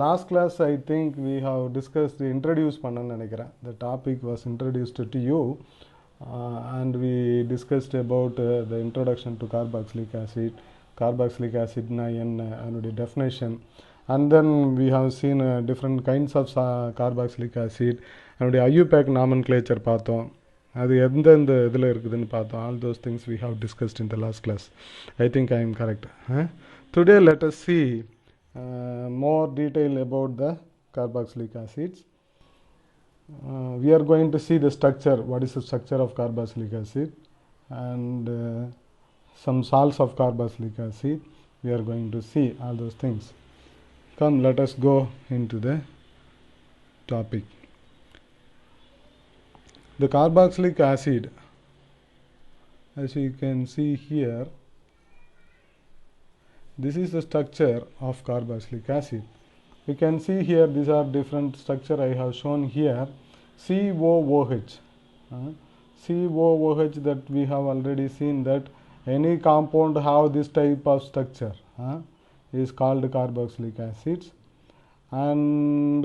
Last class, I think we have discussed the introduce pannan nenikiren. The topic was introduced to you, and we discussed about the introduction to carboxylic acid and the definition, and then we have seen different kinds of carboxylic acid and the IUPAC nomenclature பார்த்தோம். அது எந்தெந்த இதில் இருக்குதுன்னு பார்த்தோம். All those things we have discussed in the last class. I think I am correct. Today let us see more detail about the carboxylic acids. We are going to see the structure, what is the structure of carboxylic acid, and some salts of carboxylic acid. We are going to see all those things. Come, let us go into the topic. The carboxylic acid, as you can see here, this is the structure of carboxylic acid. You can see here these are different structure I have shown here. COOH. COOH, that we have already seen that any compound have this type of structure is called carboxylic acids, and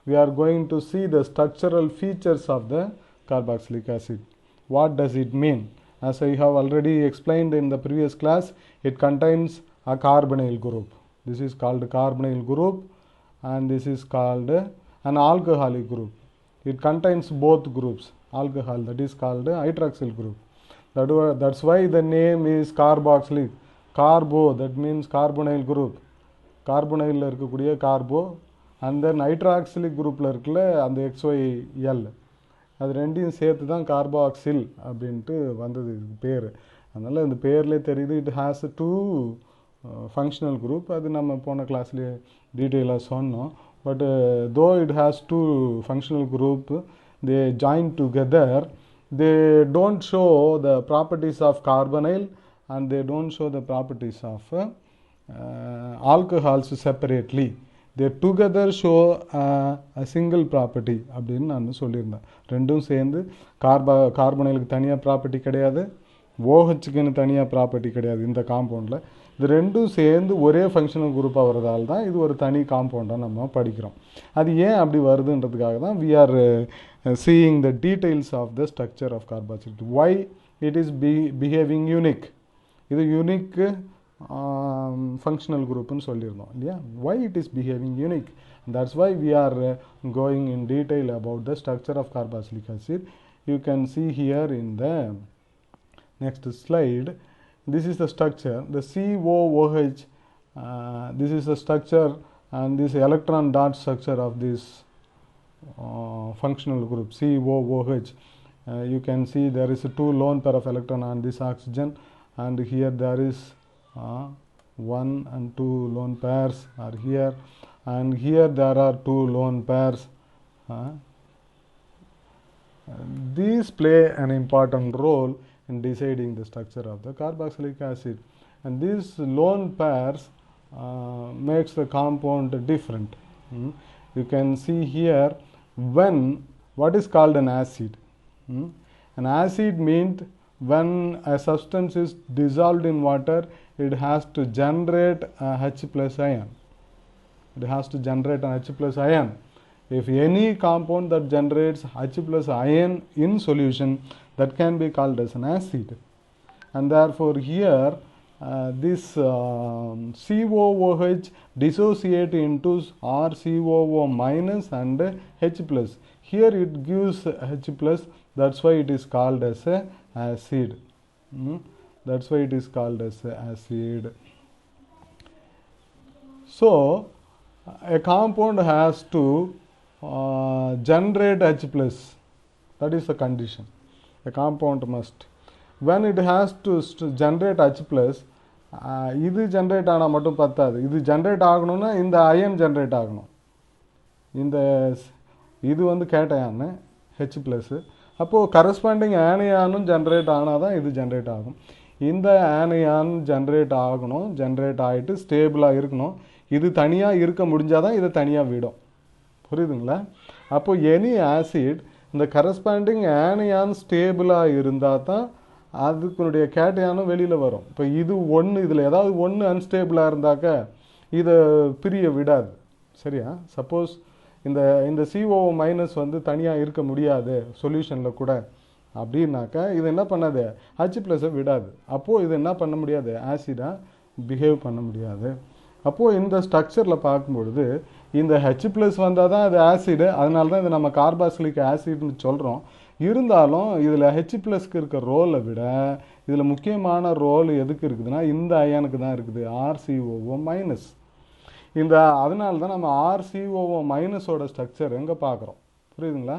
we are going to see the structural features of the carboxylic acid. What does it mean? As I have already explained in the previous class, it contains a carbonyl group. This is called carbonyl group, and this is called an alcoholic group. It contains both groups, alcohol, that is called hydroxyl group. That's why the name is carboxylic. Carbo, that means carbonyl group. Carbonyl இருக்கக்கூடிய carbo, and then hydroxylic groupல இருக்குல்ல அந்த XYL, அது ரெண்டையும் சேர்த்து தான் carboxyl அப்படின்ட்டு வந்தது இது பேர். அதனால் இந்த பேர்லேயே தெரியுது it has two functional group. அது நம்ம போன கிளாஸ்லேயே டீட்டெயிலாக சொன்னோம். But though it has two functional group, they join together, they don't show the properties of carbonyl and they don't show the properties of alcohols separately. they together show a single property அப்படின்னு நான் சொல்லியிருந்தேன். ரெண்டும் சேர்ந்து கார்பனைலுக்கு தனியாக property கிடையாது, ஓஹெச்சுக்குன்னு தனியாக property கிடையாது இந்த காம்பவுண்டில். இது ரெண்டும் சேர்ந்து ஒரே ஃபங்க்ஷனல் குரூப்பாக வரதால் தான் இது ஒரு தனி காம்பவுண்டாக நம்ம படிக்கிறோம். அது ஏன் அப்படி வருதுன்றதுக்காக தான் we are seeing the details of the structure of carboxylic. Why it is behaving unique? இது யூனிக் functional group ன்னு சொல்லியிருந்தோம் இல்லையா. why it is behaving unique, and that's why we are going in detail about the structure of carboxylic acid. You can see here in the next slide, this is the structure, the COOH, this is the structure, and this electron dot structure of this functional group COOH. You can see there is a 2 lone pair of electron on this oxygen, and here there is 1 and 2 lone pairs are here, and here there are 2 lone pairs. These play an important role in deciding the structure of the carboxylic acid, and these lone pairs makes the compound different. You can see here when what is called an acid. An acid means when a substance is dissolved in water, it has to generate a H plus ion. It has to generate an H plus ion. If any compound that generates H plus ion in solution, that can be called as an acid. And therefore here this COOH dissociate into RCOO minus and H plus. Here it gives H plus, that's why it is called as a acid. That's why it is called as acid. So a compound has to generate H plus. That is the condition. A compound must. When it has to generate H plus, இது generate ஆனால் மட்டும் பத்தாது. இது generate ஆகணும்னா இந்த iron generate ஆகணும். இந்த இது வந்து கேட்டயான் ஹெச் ப்ளஸ்ஸு, அப்போது கரஸ்பாண்டிங் ஆனியானும் ஜென்ரேட் ஆனால் தான் இது ஜென்ரேட் ஆகும். இந்த ஆனியான் ஜென்ரேட் ஆகணும், ஜென்ரேட் ஆகிட்டு ஸ்டேபிளாக இருக்கணும். இது தனியாக இருக்க முடிஞ்சால் தான் இதை தனியாக விடும். புரியுதுங்களா? அப்போது எனி ஆசிட் இந்த கரஸ்பாண்டிங் ஆனியான் ஸ்டேபிளாக இருந்தால் தான் அதுக்குனுடைய கேட்டையானும் வெளியில் வரும். இப்போ இது ஒன்று, இதில் ஏதாவது ஒன்று அன்ஸ்டேபிளாக இருந்தாக்க இதை பிரிய விடாது. சரியா? சப்போஸ் இந்த இந்த CO மைனஸ் வந்து தனியாக இருக்க முடியாது சொல்யூஷனில் கூட அப்படின்னாக்கா இது என்ன பண்ணாது, H ப்ளஸை விடாது. அப்போது இது என்ன பண்ண முடியாது, ஆசிடாக பிஹேவ் பண்ண முடியாது. அப்போது இந்த ஸ்ட்ரக்சரில் பார்க்கும்பொழுது இந்த H ப்ளஸ் வந்தால் தான் அது ஆசிடு, அதனால தான் இதை நம்ம கார்பாக்சிலிக் ஆசிட்னு சொல்கிறோம். இருந்தாலும் இதில் H ப்ளஸ்க்கு இருக்க ரோலை விட இதில் முக்கியமான ரோல் எதுக்கு இருக்குதுன்னா இந்த அயனுக்கு தான் இருக்குது, RCOO மைனஸ். இந்த அதனால தான் நம்ம RCOO மைனஸோட ஸ்ட்ரக்சர் எங்கே பார்க்குறோம், புரியுதுங்களா?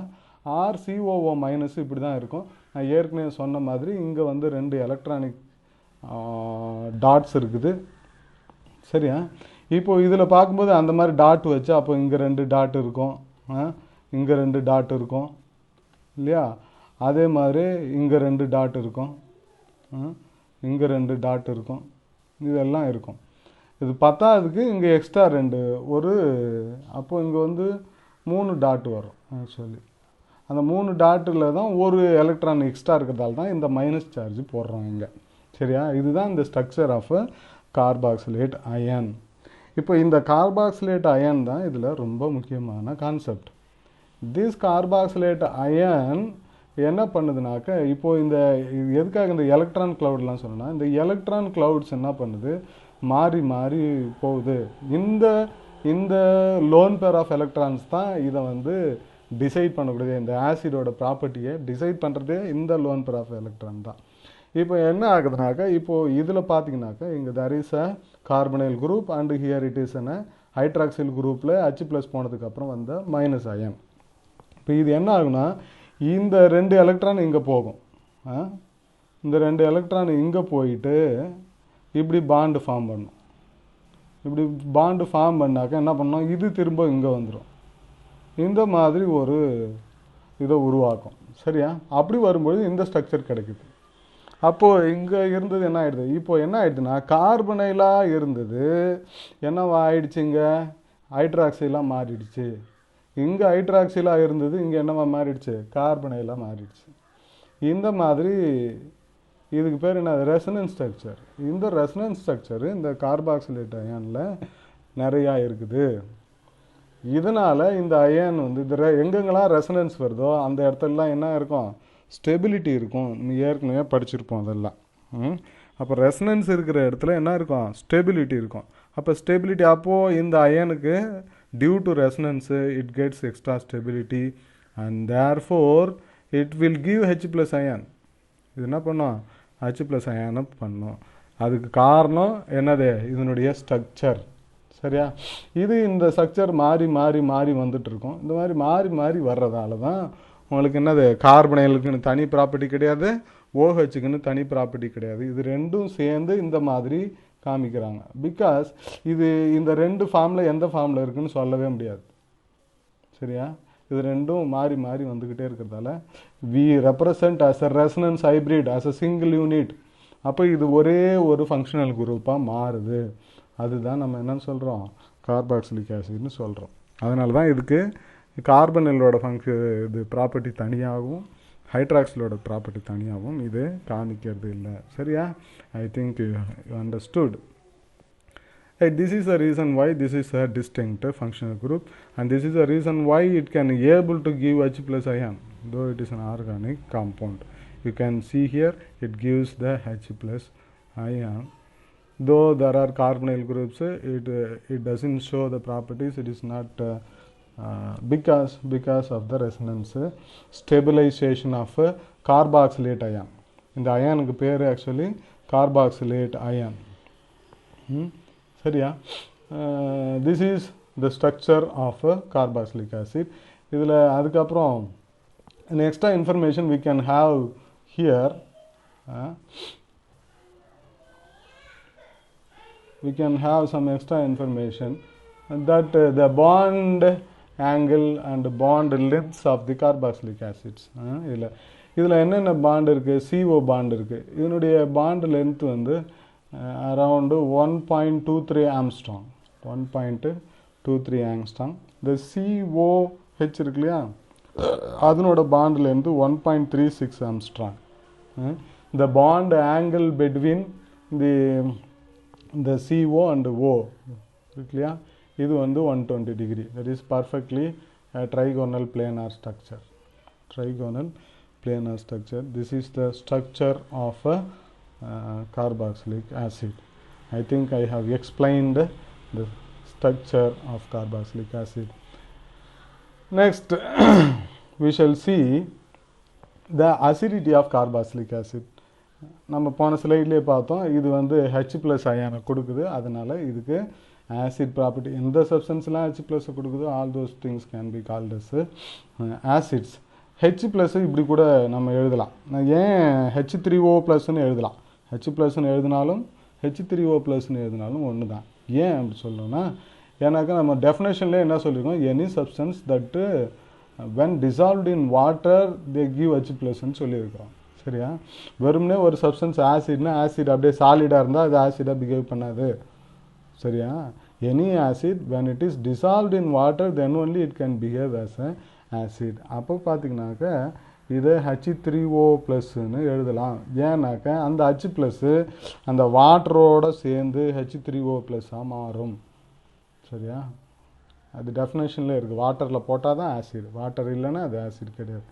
RCOO மைனஸ் இப்படி தான் இருக்கும். நான் ஏற்கனவே சொன்ன மாதிரி இங்கே வந்து 2 எலக்ட்ரானிக் டாட்ஸ் இருக்குது, சரியா? இப்போது இதில் பார்க்கும்போது அந்த மாதிரி டாட் வச்சு அப்போ இங்கே 2 டாட் இருக்கும், இங்கே 2 டாட் இருக்கும் இல்லையா? அதே மாதிரி இங்கே 2 டாட் இருக்கும், இங்கே 2 டாட் இருக்கும், இதெல்லாம் இருக்கும். இது பத்தாவதுக்கு இங்கே எக்ஸ்ட்ரா 2 ஒரு அப்போது இங்கே வந்து 3 டாட் வரும். ஆக்சுவலி அந்த 3 டாட்டில் தான் ஒரு எலக்ட்ரான் எக்ஸ்ட்ரா இருக்கிறதால தான் இந்த மைனஸ் சார்ஜ் போடுறோம் இங்கே, சரியா? இதுதான் இந்த ஸ்ட்ரக்சர் ஆஃப் கார்பாக்சிலேட் அயன். இப்போ இந்த கார்பாக்சிலேட் அயன் தான் இதில் ரொம்ப முக்கியமான கான்செப்ட். திஸ் கார்பாக்சிலேட் அயன் என்ன பண்ணுதுனாக்க, இப்போது இந்த எதுக்காக இந்த எலக்ட்ரான் கிளவுட்லாம் சொன்னால், இந்த எலக்ட்ரான் கிளவுட்ஸ் என்ன பண்ணுது, மாறி மாறி போகுது. இந்த இந்த லோன் பேர் ஆஃப் எலக்ட்ரான்ஸ் தான் இதை வந்து டிசைட் பண்ணக்கூடியது. இந்த ஆசிடோட ப்ராப்பர்ட்டியை டிசைட் பண்ணுறதே இந்த லோன் பேர் ஆஃப் எலக்ட்ரான் தான். இப்போ என்ன ஆகுதுனாக்கா, இப்போது இதில் பார்த்தீங்கன்னாக்கா இங்கே there is a carbonyl group and here it is a hydroxyl groupல H plus போனதுக்கப்புறம் வந்த மைனஸ் அயன். இப்போ இது என்ன ஆகுனா, இந்த 2 எலக்ட்ரான் இங்கே போகும், இந்த 2 எலக்ட்ரான் இங்கே போயிட்டு இப்படி பாண்டு ஃபார்ம் பண்ணும். இப்படி பாண்டு ஃபார்ம் பண்ணாக்க என்ன பண்ணோம், இது திரும்ப இங்கே வந்துடும். இந்த மாதிரி ஒரு இதை உருவாக்கும், சரியா? அப்படி வரும்போது இந்த ஸ்ட்ரக்சர் கிடைக்குது. அப்போது இங்கே இருந்தது என்ன ஆகிடுது, இப்போது என்ன ஆகிடுதுன்னா கார்பனைலாக இருந்தது என்னவா ஆயிடுச்சு, இங்கே ஹைட்ராக்சிலாக மாறிடுச்சு. இங்கே ஹைட்ராக்சிலாக இருந்தது இங்கே என்னவா மாறிடுச்சு, கார்பனைலாக மாறிடுச்சு. இந்த மாதிரி இதுக்கு பேர் என்ன, ரெசனன்ஸ் ஸ்ட்ரக்சர். இந்த ரெசனன்ஸ் ஸ்ட்ரக்சரு இந்த கார்பாக்சிலேட் அயனில் நிறையா இருக்குது. இதனால் இந்த அயன் வந்து இந்த எங்கெங்கெல்லாம் ரெசனன்ஸ் வருதோ அந்த இடத்துலலாம் என்ன இருக்கும், ஸ்டெபிலிட்டி இருக்கும். ஏற்கனவே படிச்சிருப்போம் அதெல்லாம். அப்போ ரெசனன்ஸ் இருக்கிற இடத்துல என்ன இருக்கும், ஸ்டெபிலிட்டி இருக்கும். அப்போ ஸ்டெபிலிட்டி அப்போது இந்த அயனுக்கு due to resonance it gets extra stability and therefore it will give H plus ion. இது என்ன பண்ணோம், H ப்ளஸ் அயனை பண்ணோம். அதுக்கு காரணம் என்னது, இதனுடைய ஸ்ட்ரக்சர், சரியா? இது இந்த ஸ்ட்ரக்சர் மாறி மாறி மாறி வந்துட்டு இருக்கும். இந்த மாதிரி மாறி மாறி வர்றதால தான் உங்களுக்கு என்னது, கார்பனைலுக்குன்னு தனி ப்ராப்பர்ட்டி கிடையாது, OHக்குன்னு தனி ப்ராப்பர்ட்டி கிடையாது. இது ரெண்டும் சேர்ந்து இந்த மாதிரி காமிக்கிறாங்க. பிகாஸ் இது இந்த 2 ஃபார்மில் எந்த ஃபார்மில் இருக்குதுன்னு சொல்லவே முடியாது, சரியா? இது ரெண்டும் மாறி மாறி வந்துக்கிட்டே இருக்கிறதால we represent as a resonance hybrid as a single unit. அப்போ இது ஒரே ஒரு ஃபங்க்ஷனல் குரூப்பாக மாறுது. அதுதான் நம்ம என்னன்னு சொல்கிறோம், கார்பாக்சிலிக் ஆசிட்னு சொல்கிறோம். அதனால தான் இதுக்கு கார்பனிலோட இது ப்ராப்பர்ட்டி தனியாகவும் ஹைட்ராக்சிலோட ப்ராப்பர்ட்டி தனியாகவும் இது காமிக்கிறது இல்லை, சரியா? I think you understood. This is the reason why this is a distinct functional group and this is the reason why it can able to give H plus ion though it is an organic compound. You can see here it gives the H plus ion. Though there are carbonyl groups, it doesn't show the properties. It is not because of the resonance stabilization of carboxylate ion. In the ion pair actually carboxylate ion. சரியா? This is the structure of carboxylic acid. இதில் அதுக்கப்புறம் extra information we can have here. We can have some extra information that the bond angle and bond lengths of the carboxylic acids. இதில் என்னென்ன bond இருக்குது, CO bond இருக்குது. இதனுடைய bond length வந்து around 1.23 angstrom. 1.23 angstrom. The COH இருக்கு இல்லையா, அதனோட பாண்டில் இருந்து 1.36 angstrom. The bond angle between the CO and O இருக்கு இல்லையா, இது வந்து 120 degree. That is perfectly a trigonal planar structure. Trigonal planar structure. This is the structure of a carboxylic acid. I think I have explained the structure of carboxylic acid. Next we shall see the acidity of carboxylic acid. நம்ம போன ஸ்லைட்லேயே பார்த்தோம், இது வந்து H plus அயானை கொடுக்குது, அதனால் இதுக்கு acid property. எந்த சப்ஸ்டன்ஸ்லாம் H ப்ளஸ் கொடுக்குதோ all those things can be called as acids. H plus இப்படி கூட நம்ம எழுதலாம். ஏன் H3O ப்ளஸ்ன்னு எழுதலாம், H ப்ளஸ்ன்னு எழுதினாலும் H3O ப்ளஸ்ன்னு எழுதினாலும் ஒன்று தான். ஏன் அப்படி சொல்லணும்னா, ஏன்னாக்கா நம்ம டெஃபினேஷன்லேயே என்ன சொல்லியிருக்கோம், எனி சப்ஸ்டன்ஸ் தட்டு when dissolved in water they give H ப்ளஸ்ன்னு சொல்லியிருக்கிறோம். சரியா? வெறும்னே ஒரு சப்ஸ்டன்ஸ் ஆசிட்னா ஆசிட் அப்படியே சாலிடாக இருந்தால் அது ஆசிடாக பிஹேவ் பண்ணாது. சரியா? Any acid when it is dissolved in water then only it can behave as a acid. அப்போ பார்த்தீங்கன்னாக்கா இதை H3O ப்ளஸ்ன்னு எழுதலாம். ஏன்னாக்கா அந்த H ப்ளஸ்ஸு அந்த வாட்டரோடு சேர்ந்து H3O ப்ளஸ்ஸாக மாறும். சரியா? அது டெஃபினேஷனில் இருக்குது. வாட்டரில் போட்டால் தான் ஆசிட், வாட்டர் இல்லைன்னா அது ஆசிட் கிடையாது.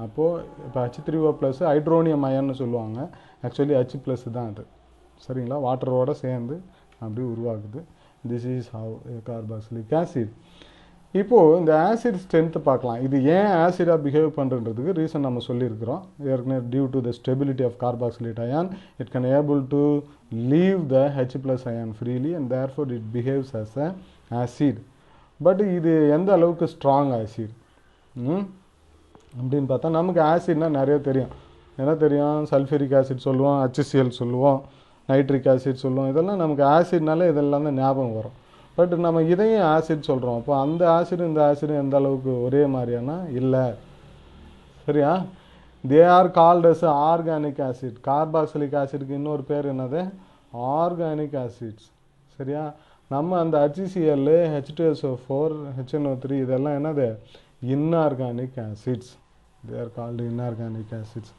அப்போது இப்போ H3O ப்ளஸ் ஹைட்ரோனியம் அயன்னு சொல்லுவாங்க, ஆக்சுவலி H ப்ளஸ் தான் அது. சரிங்களா? வாட்டரோடு சேர்ந்து அப்படி உருவாக்குது. This is have carboxylic acid. இப்போது இந்த ஆசிட் ஸ்ட்ரென்த்து பார்க்கலாம். இது ஏன் ஆசிடாக பிஹேவ் பண்ணுறதுக்கு ரீசன் நம்ம சொல்லியிருக்கிறோம் ஏற்கனவே. Due to the stability of carboxylate ion it can able to leave the H plus ion freely and therefore it behaves as a acid. But இது எந்த அளவுக்கு ஸ்ட்ராங் ஆசிட் அப்படின்னு பார்த்தா, நமக்கு ஆசிட்னால் நிறைய தெரியும். என்ன தெரியும்? சல்ஃபூரிக் ஆசிட் சொல்லுவோம், HCl சொல்லுவோம், நைட்ரிக் ஆசிட் சொல்லுவோம். இதெல்லாம் நமக்கு ஆசிட்னாலே இதெல்லாம் தான் ஞாபகம் வரும். பட் நம்ம இதையும் ஆசிட் சொல்கிறோம். அப்போ அந்த ஆசிடும் இந்த ஆசிடும் எந்த அளவுக்கு ஒரே மாதிரியானா இல்லை. சரியா? They are called as organic acid. Carboxylic ஆசிடுக்கு இன்னொரு பேர் என்னது? Organic acids. சரியா? நம்ம அந்த HCl, H2SO4, HNO3 இதெல்லாம் என்னது? Inorganic acids. They are called inorganic acids.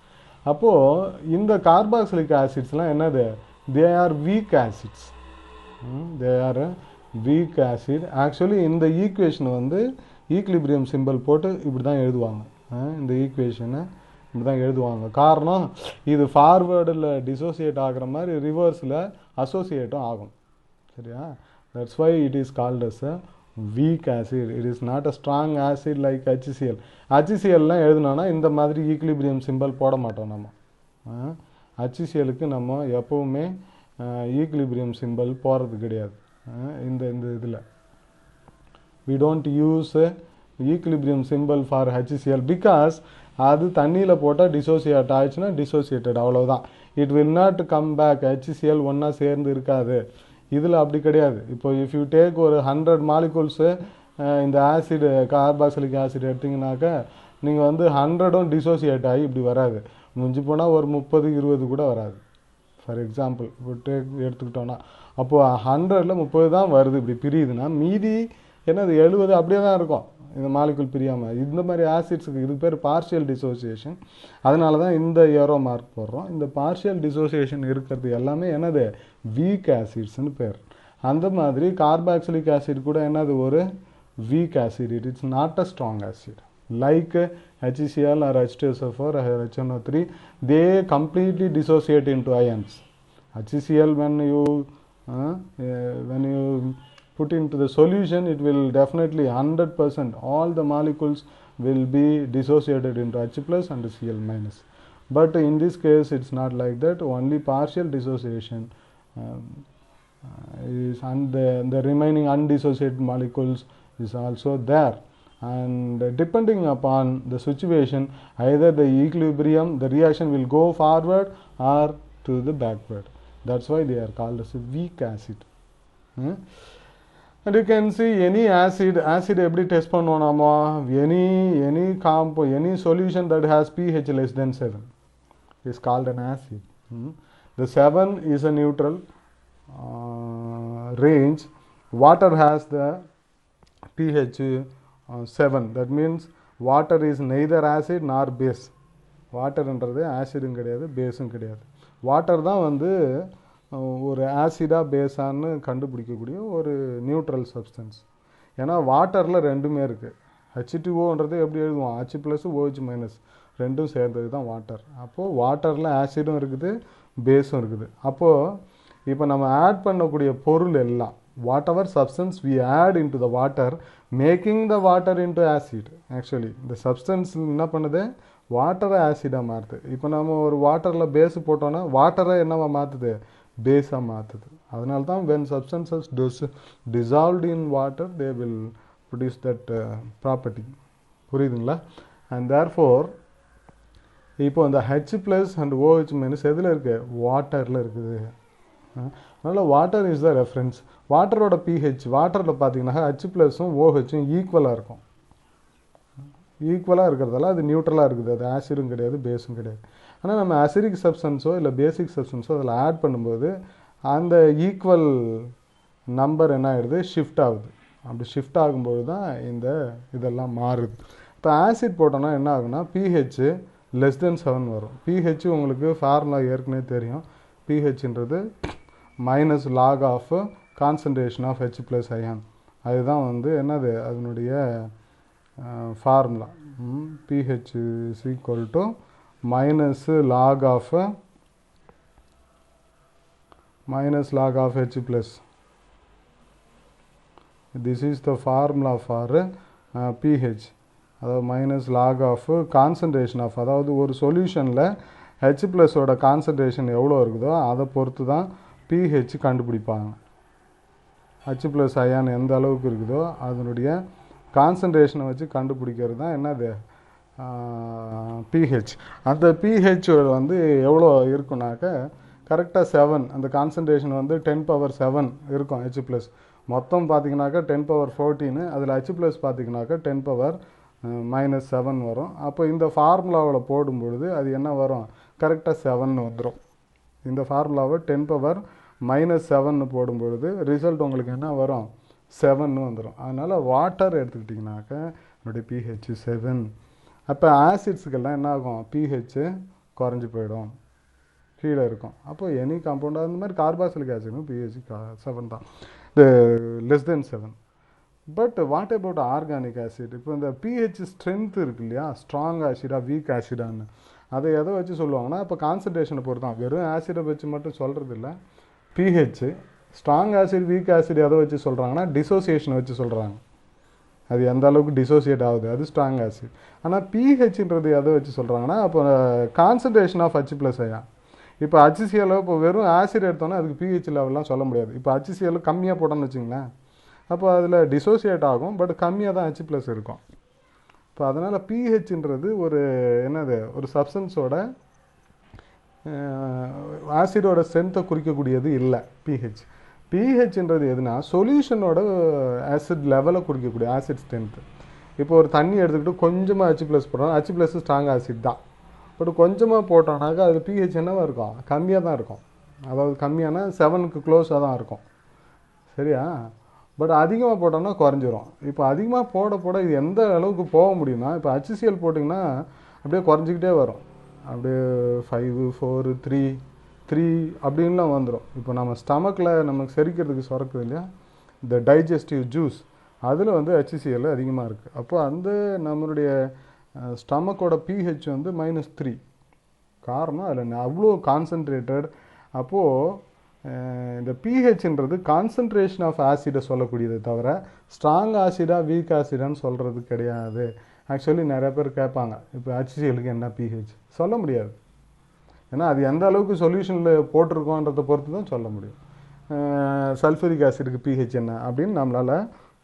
அப்போது இந்த கார்பாக்சிலிக் ஆசிட்ஸ்லாம் என்னது? They are weak acids. They are weak acid. Actually இந்த ஈக்குவேஷன் வந்து ஈக்லிபிரியம் சிம்பிள் போட்டு இப்படி தான் எழுதுவாங்க. இந்த ஈக்குவேஷனை இப்படி தான் எழுதுவாங்க. காரணம், இது ஃபார்வேர்டில் டிசோசியேட் ஆகிற மாதிரி ரிவர்ஸில் அசோசியேட்டும் ஆகும். சரியா? That's why it is called as a weak acid. It is not a strong acid like HCl. HClலாம் எழுதுனோன்னா இந்த மாதிரி ஈக்லிபிரியம் சிம்பிள் போட மாட்டோம் நம்ம. HClக்கு நம்ம எப்போவுமே ஈக்லிபிரியம் சிம்பிள் போடுறது கிடையாது. இந்த இதில் we don't use equilibrium simple for HCl because அது தண்ணியில் போட்டால் டிசோசியேட் ஆயிடுச்சுன்னா டிசோசியேட்டட், அவ்வளோதான். It will not come back. HCl ஒன்றா சேர்ந்து இருக்காது. இதில் அப்படி கிடையாது. இப்போ இஃப் யூ டேக் ஒரு 100 மாலிகூல்ஸு இந்த ஆசிடு கார்பாக்சிலிக் ஆசிட் எடுத்திங்கனாக்கா நீங்கள் வந்து 100ம் டிசோசியேட் ஆகி இப்படி வராது. முடிஞ்சு போனால் ஒரு 30-20 கூட வராது. ஃபார் எக்ஸாம்பிள் இப்போ எடுத்துக்கிட்டோன்னா அப்போது 100ல் 30 தான் வருது இப்படி பிரியுதுன்னா, மீதி என்னது 70 அப்படியே தான் இருக்கும் இந்த மாலிகுல் பிரியாமல். இந்த மாதிரி ஆசிட்ஸுக்கு இது பேர் பார்ஷியல் டிசோசியேஷன். அதனால தான் இந்த ஏரோ மார்க் போடுறோம். இந்த பார்ஷியல் டிசோசியேஷன் இருக்கிறது எல்லாமே என்னது? வீக் ஆசிட்ஸ்னு பேர். அந்த மாதிரி கார்பாக்சிலிக் ஆசிட் கூட என்னது? ஒரு weak acid. It is not a strong acid like HCl or H2SO4 or HNO3. they completely dissociate into ions. HCl when you put into the solution, it will definitely 100% all the molecules will be dissociated into H plus and Cl minus. But in this case it's not like that. Only partial dissociation is, and the remaining undissociated molecules is also there. And depending upon the situation, either the equilibrium, the reaction will go forward or to the backward. That's why they are called as a weak acid. And you can see any acid எப்படி test பண்ணுவோம் நாம? any solution that has pH less than 7 is called an acid. The 7 is a neutral range. Water has the pH 7. That means water is neither acid nor base. வாட்டர்ன்றது ஆசிடும் கிடையாது, பேஸும் கிடையாது. Water தான் வந்து ஒரு ஆசிடாக பேஸான்னு கண்டுபிடிக்கக்கூடிய ஒரு நியூட்ரல் சப்ஸ்டன்ஸ். ஏன்னா வாட்டரில் ரெண்டுமே இருக்குது. H2Oன்றது எப்படி எழுதுவோம், H ப்ளஸ் OH மைனஸ் ரெண்டும் சேர்ந்தது தான் வாட்டர். அப்போது வாட்டரில் ஆசிடும் இருக்குது, பேஸும் இருக்குது. அப்போது இப்போ நம்ம ஆட் பண்ணக்கூடிய பொருள் எல்லாம் whatever substance we add into the water making the water into acid. Actually இந்த சப்ஸ்டன்ஸ் என்ன பண்ணுது, வாட்டரை ஆசிடாக மாற்றுது. இப்போ நம்ம ஒரு வாட்டரில் பேஸு போட்டோன்னா வாட்டரை என்னவா மாற்றுது, பேஸாக மாற்றுது. அதனால தான் when substances dissolved in water they will produce that property. புரியுதுங்களா? and therefore இப்போ இந்த H plus and OH minus எதில் இருக்குது, வாட்டரில் இருக்குது. அதனால் வாட்டர் இஸ் த ரெஃபரன்ஸ். வாட்டரோட pH வாட்டரில் பார்த்தீங்கன்னா H ப்ளஸும் OHும் ஈக்குவலாக இருக்கும். ஈக்குவலாக இருக்கிறதால அது நியூட்ரலாக இருக்குது. அது ஆசிடும் கிடையாது, பேஸும் கிடையாது. ஆனால் நம்ம அசிடிக் சப்ஸ்டன்ஸோ இல்லை பேசிக் சப்ஸ்டன்ஸோ அதில் ஆட் பண்ணும்போது அந்த ஈக்குவல் நம்பர் என்ன ஆகிடுது, ஷிஃப்ட் ஆகுது. அப்படி ஷிஃப்ட் ஆகும்போது தான் இந்த இதெல்லாம் மாறுது. இப்போ ஆசிட் போட்டோன்னா என்ன ஆகுனா pH லெஸ் தென் 7 வரும். pH உங்களுக்கு ஃபார்முலா ஏற்கனவே தெரியும். pHன்றது minus log of concentration of H plus ion. அதுதான் வந்து என்னது அதனுடைய formula. pH is equal to minus log of H plus. This is the formula for pH. அதாவது minus log of concentration of, அதாவது ஒரு சொல்யூஷனில் H ப்ளஸோட கான்சன்ட்ரேஷன் எவ்வளோ இருக்குதோ அதை பொறுத்து தான் pH கண்டுபிடிப்பாங்க. H ப்ளஸ் அயான் எந்த அளவுக்கு இருக்குதோ அதனுடைய கான்சன்ட்ரேஷனை வச்சு கண்டுபிடிக்கிறது தான் என்னது pH. அந்த pH வந்து எவ்வளோ இருக்குனாக்க கரெக்டாக 7. அந்த கான்சன்ட்ரேஷன் வந்து 10⁻7 இருக்கும் H ப்ளஸ். மொத்தம் பார்த்தீங்கன்னாக்கா 10⁻14. அதில் H ப்ளஸ் பார்த்தீங்கன்னாக்கா 10⁻−7 வரும். அப்போ இந்த ஃபார்முலாவில் போடும்பொழுது அது என்ன வரும், கரெக்டாக 7 வந்துடும். இந்த ஃபார்முலாவை 10⁻−7 போடும்பொழுது ரிசல்ட் உங்களுக்கு என்ன வரும், 7 வந்துடும். அதனால் வாட்டர் எடுத்துக்கிட்டிங்கனாக்கா என்னுடைய pH 7. அப்போ ஆசிட்ஸுக்கெல்லாம் என்ன ஆகும், pH குறைஞ்சி போயிடும், கீழே இருக்கும். அப்போ எனி காம்பவுண்டாக இந்த மாதிரி கார்பாக்சிலிக் ஆசிடும் pH 7 தான், less than 7. But what about organic acid? இப்போ இந்த pH ஸ்ட்ரென்த் இருக்கு இல்லையா, ஸ்ட்ராங் ஆசிடா வீக் ஆசிடான்னு, அதை எதை வச்சு சொல்லுவாங்கன்னா இப்போ கான்சன்ட்ரேஷனை பொறுத்து தான். வெறும் ஆசிடை வச்சு மட்டும் சொல்கிறது இல்லை. pH strong acid week acid எதை வச்சு சொல்கிறாங்கன்னா டிசோசியேஷனை வச்சு சொல்கிறாங்க. அது எந்த அளவுக்கு டிசோசியேட் ஆகுது, அது ஸ்ட்ராங் ஆசிட். ஆனால் pHன்றது எதை வச்சு சொல்கிறாங்கன்னா அப்போ concentration of H plus ion. இப்போ HCl இப்போ வெறும் ஆசிட் எடுத்தோன்னா அதுக்கு pH லெவல்லாம் சொல்ல முடியாது. இப்போ HCl கம்மியாக போட்டோன்னு வச்சுங்களேன், அப்போ அதில் டிசோசியேட் ஆகும், பட் கம்மியாக தான் H ப்ளஸ் இருக்கும். இப்போ அதனால் pHன்றது ஒரு என்னது, ஒரு சப்ஸ்டன்ஸோட ஆசிடோட ஸ்ட்ரென்த்தை குறிக்கக்கூடியது இல்லை pH. pHன்றது எதுனா சொல்யூஷனோட ஆசிட் லெவலை குறிக்கக்கூடிய ஆசிட் ஸ்ட்ரென்த்து. இப்போ ஒரு தண்ணி எடுத்துக்கிட்டு கொஞ்சமாக H ப்ளஸ் போட்டோம், H ப்ளஸ் ஸ்ட்ராங் ஆசிட் தான். பட் கொஞ்சமாக போட்டோம்னாக்கா அது pH என்னவாக இருக்கும், கம்மியாக தான் இருக்கும். அதாவது கம்மியான 7க்கு க்ளோஸாக தான் இருக்கும், சரியா? பட் அதிகமாக போட்டோம்னா குறைஞ்சிரும். இப்போ அதிகமாக போட போட இது எந்த அளவுக்கு போக முடியும்னா, இப்போ HCl போட்டிங்கன்னா அப்படியே குறைஞ்சிக்கிட்டே வரும். அப்படியே 5, 4, 3 அப்படின்லாம் வந்துடும். இப்போ நம்ம ஸ்டமக்கில் நமக்கு செரிக்கிறதுக்கு சுரக்குது இல்லையா, இந்த டைஜஸ்டிவ் ஜூஸ், அதில் வந்து HCl அதிகமாக இருக்குது. அப்போ அந்த நம்மளுடைய ஸ்டமக்கோட pH வந்து -3. காரணம் அதில் அவ்வளோ கான்சன்ட்ரேட்டட். அப்போது இந்த pHன்றது கான்சன்ட்ரேஷன் ஆஃப் ஆசிடை சொல்லக்கூடியதை தவிர ஸ்ட்ராங் ஆசிடா வீக் ஆசிடான்னு சொல்கிறது கிடையாது. ஆக்சுவலி நிறைய பேர் கேட்பாங்க, இப்போ HClக்கு என்ன pH சொல்ல முடியாது. ஏன்னா அது எந்த அளவுக்கு சொல்யூஷனில் போட்டிருக்கோன்றதை பொறுத்து தான் சொல்ல முடியும். சல்ஃபரிக் ஆசிடுக்கு pH என்ன அப்படின்னு நம்மளால்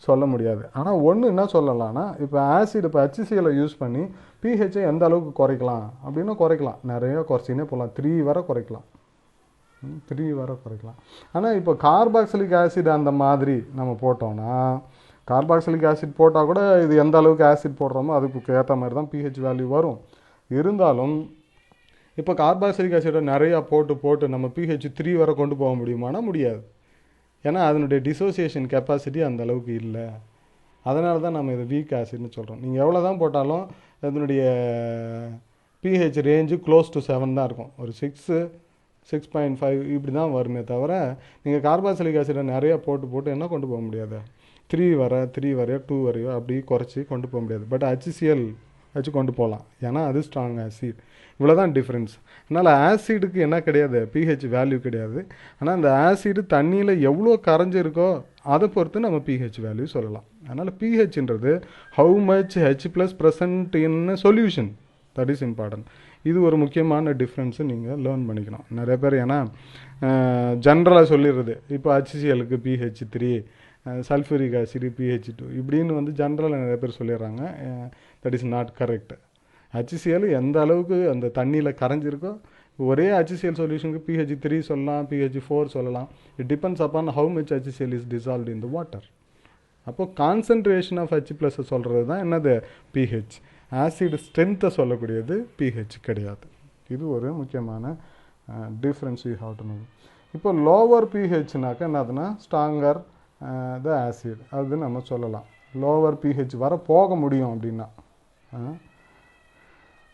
சொல்ல முடியாது. ஆனால் ஒன்று என்ன சொல்லலாம்னா, இப்போ ஆசிட் இப்போ HCl யூஸ் பண்ணி pHஐ எந்த அளவுக்கு குறைக்கலாம் அப்படின்னா குறைக்கலாம், நிறையா குறைச்சினே போகலாம். 3 வரை குறைக்கலாம். ஆனால் இப்போ கார்பாக்சிலிக் ஆசிட் அந்த மாதிரி நம்ம போட்டோம்னா, கார்பாக்சிலிக் ஆசிட் போட்டால் கூட இது எந்த அளவுக்கு ஆசிட் போடுறோமோ அதுக்கு ஏற்ற மாதிரி தான் pH வேல்யூ வரும். இருந்தாலும் இப்போ கார்பாக்சிலிக் ஆசிடை நிறையா போட்டு நம்ம pH 3 வரை கொண்டு போக முடியுமானா முடியாது. ஏன்னா அதனுடைய டிசோசியேஷன் கெப்பாசிட்டி அந்த அளவுக்கு இல்லை. அதனால தான் நம்ம இதை வீக் ஆசிட்னு சொல்கிறோம். நீங்கள் எவ்வளோ தான் போட்டாலும் அதனுடைய pH ரேஞ்சு க்ளோஸ் டு 7 தான் இருக்கும். ஒரு 6 6.5 இப்படி தான் வருமே தவிர நீங்கள் கார்பாக்சிலிக் ஆசிடை நிறையா போட்டு என்ன கொண்டு போக முடியாது. 3 வரையோ 2 வரையோ அப்படி குறைச்சி கொண்டு போக முடியாது. பட் HCl வச்சு கொண்டு போகலாம், ஏன்னா அது ஸ்ட்ராங் ஆசிட். இவ்வளோ தான் டிஃப்ரென்ஸ். அதனால் ஆசிடுக்கு என்ன கிடையாது, பிஹெச் வேல்யூ கிடையாது. ஆனால் அந்த ஆசிடு தண்ணியில் எவ்வளோ கரைஞ்சிருக்கோ அதை பொறுத்து நம்ம பிஹெச் வேல்யூ சொல்லலாம். அதனால் பிஹெச்ன்றது how much H+ present in solution, that is important. இது ஒரு முக்கியமான டிஃப்ரென்ஸு நீங்கள் லேர்ன் பண்ணிக்கணும். நிறைய பேர் ஏன்னா ஜென்ரலாக சொல்லிடுறது, இப்போ HClக்கு pH 3, சல்ஃபூரிக் ஆசிடு pH 2 இப்படின்னு வந்து ஜென்ரலாக நிறைய பேர் சொல்லிடுறாங்க. That is not correct. HCl எந்த அளவுக்கு அந்த தண்ணியில் கரைஞ்சிருக்கோ, ஒரே HCl சொல்யூஷனுக்கு pH 3 சொல்லலாம், pH 4 சொல்லலாம். It depends upon how much HCl is dissolved in the water. அப்போது கான்சன்ட்ரேஷன் ஆஃப் H+ சொல்கிறது தான் என்னது pH. ஆசிட் ஸ்ட்ரென்த்தை சொல்லக்கூடியது pH கிடையாது. இது ஒரு முக்கியமான difference you have to know. இப்போ லோவர் pHனாக்கா என்னதுன்னா ஸ்ட்ராங்கர் த ஆசிட், அது நம்ம சொல்லலாம். லோவர் pH வர போக முடியும் அப்படின்னா.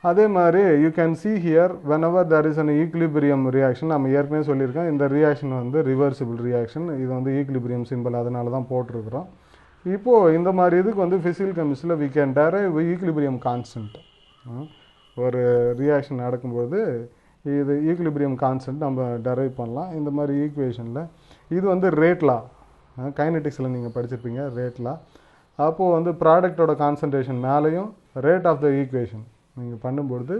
அதே மாதிரி you can see here whenever there is an equilibrium reaction, நம்ம ஏற்கனவே சொல்லியிருக்கோம் இந்த ரியாக்ஷன் வந்து ரிவர்சிபிள் ரியாக்ஷன். இது வந்து ஈக்லிபிரியம் சிம்பிள், அதனால தான் போட்டிருக்கிறோம். இப்போது இந்த மாதிரி இதுக்கு வந்து ஃபிசிக்கல் கெமிஸ்ட்ரியில் we can derive equilibrium constant. ஒரு ரியாக்ஷன் நடக்கும்போது இது ஈக்லிபிரியம் கான்ஸ்டன்ட் நம்ம டெரைவ் பண்ணலாம் இந்த மாதிரி ஈக்குவேஷனில். இது வந்து ரேட் லா, கைனடிக்ஸில் நீங்கள் படிச்சிருப்பீங்க ரேட் லா. அப்போது வந்து ப்ராடக்டோட கான்சன்ட்ரேஷன் மேலேயும் ரேட் ஆஃப் த ஈக்குவேஷன் நீங்கள் பண்ணும்பொழுது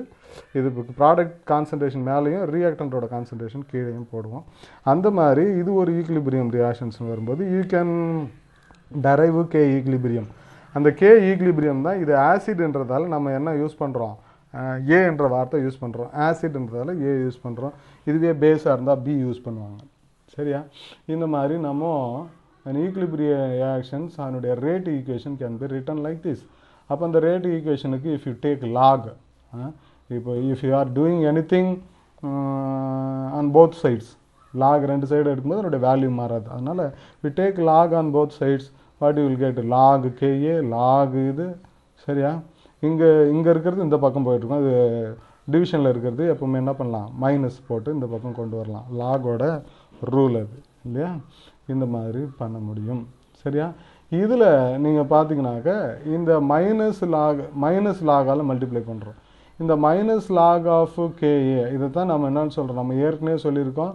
இது ப்ராடக்ட் கான்சன்ட்ரேஷன் மேலேயும் ரியாக்டன்ட்டோட கான்சன்ட்ரேஷன் கீழேயும் போடுவோம். அந்த மாதிரி இது ஒரு ஈக்லிபிரியம் ரியாக்ஷன்ஸ் வரும்போது you can derive K equilibrium. அந்த K ஈக்லிபிரியம் தான் இது ஆசிட்ன்றதால நம்ம என்ன யூஸ் பண்ணுறோம், ஏ என்ற வார்த்தை யூஸ் பண்ணுறோம். ஆசிட்ன்றதால ஏ யூஸ் பண்ணுறோம். இதுவே பேஸாக இருந்தால் பி யூஸ் பண்ணுவாங்க. சரியா? இந்த மாதிரி நம்ம ஈக்லிபிரியம் ரியாக்ஷன்ஸ் அதனுடைய rate equation can be written like this. அப்போ அந்த ரேட் ஈக்குவேஷனுக்கு இஃப் யூ டேக் லாக், இப்போ if you are doing any thing on both sides, log ரெண்டு சைடு எடுக்கும்போது அதனுடைய வேல்யூ மாறாது. அதனால் we take log on both sides, what you will get log KA log இது. சரியா? இங்கே இருக்கிறது இந்த பக்கம் போயிட்டுருக்கோம், இது டிவிஷனில் இருக்கிறது எப்போவுமே என்ன பண்ணலாம், மைனஸ் போட்டு இந்த பக்கம் கொண்டு வரலாம். லாகோட ரூல் அது இல்லையா? இந்த மாதிரி பண்ண முடியும். சரியா? இதில் நீங்கள் பார்த்தீங்கன்னாக்க இந்த மைனஸ் லாகால் மல்டிப்ளை பண்ணுறோம். இந்த மைனஸ் லாக் ஆஃப் KA இதை தான் நம்ம என்னன்னு சொல்கிறோம், நம்ம ஏற்கனவே சொல்லியிருக்கோம்.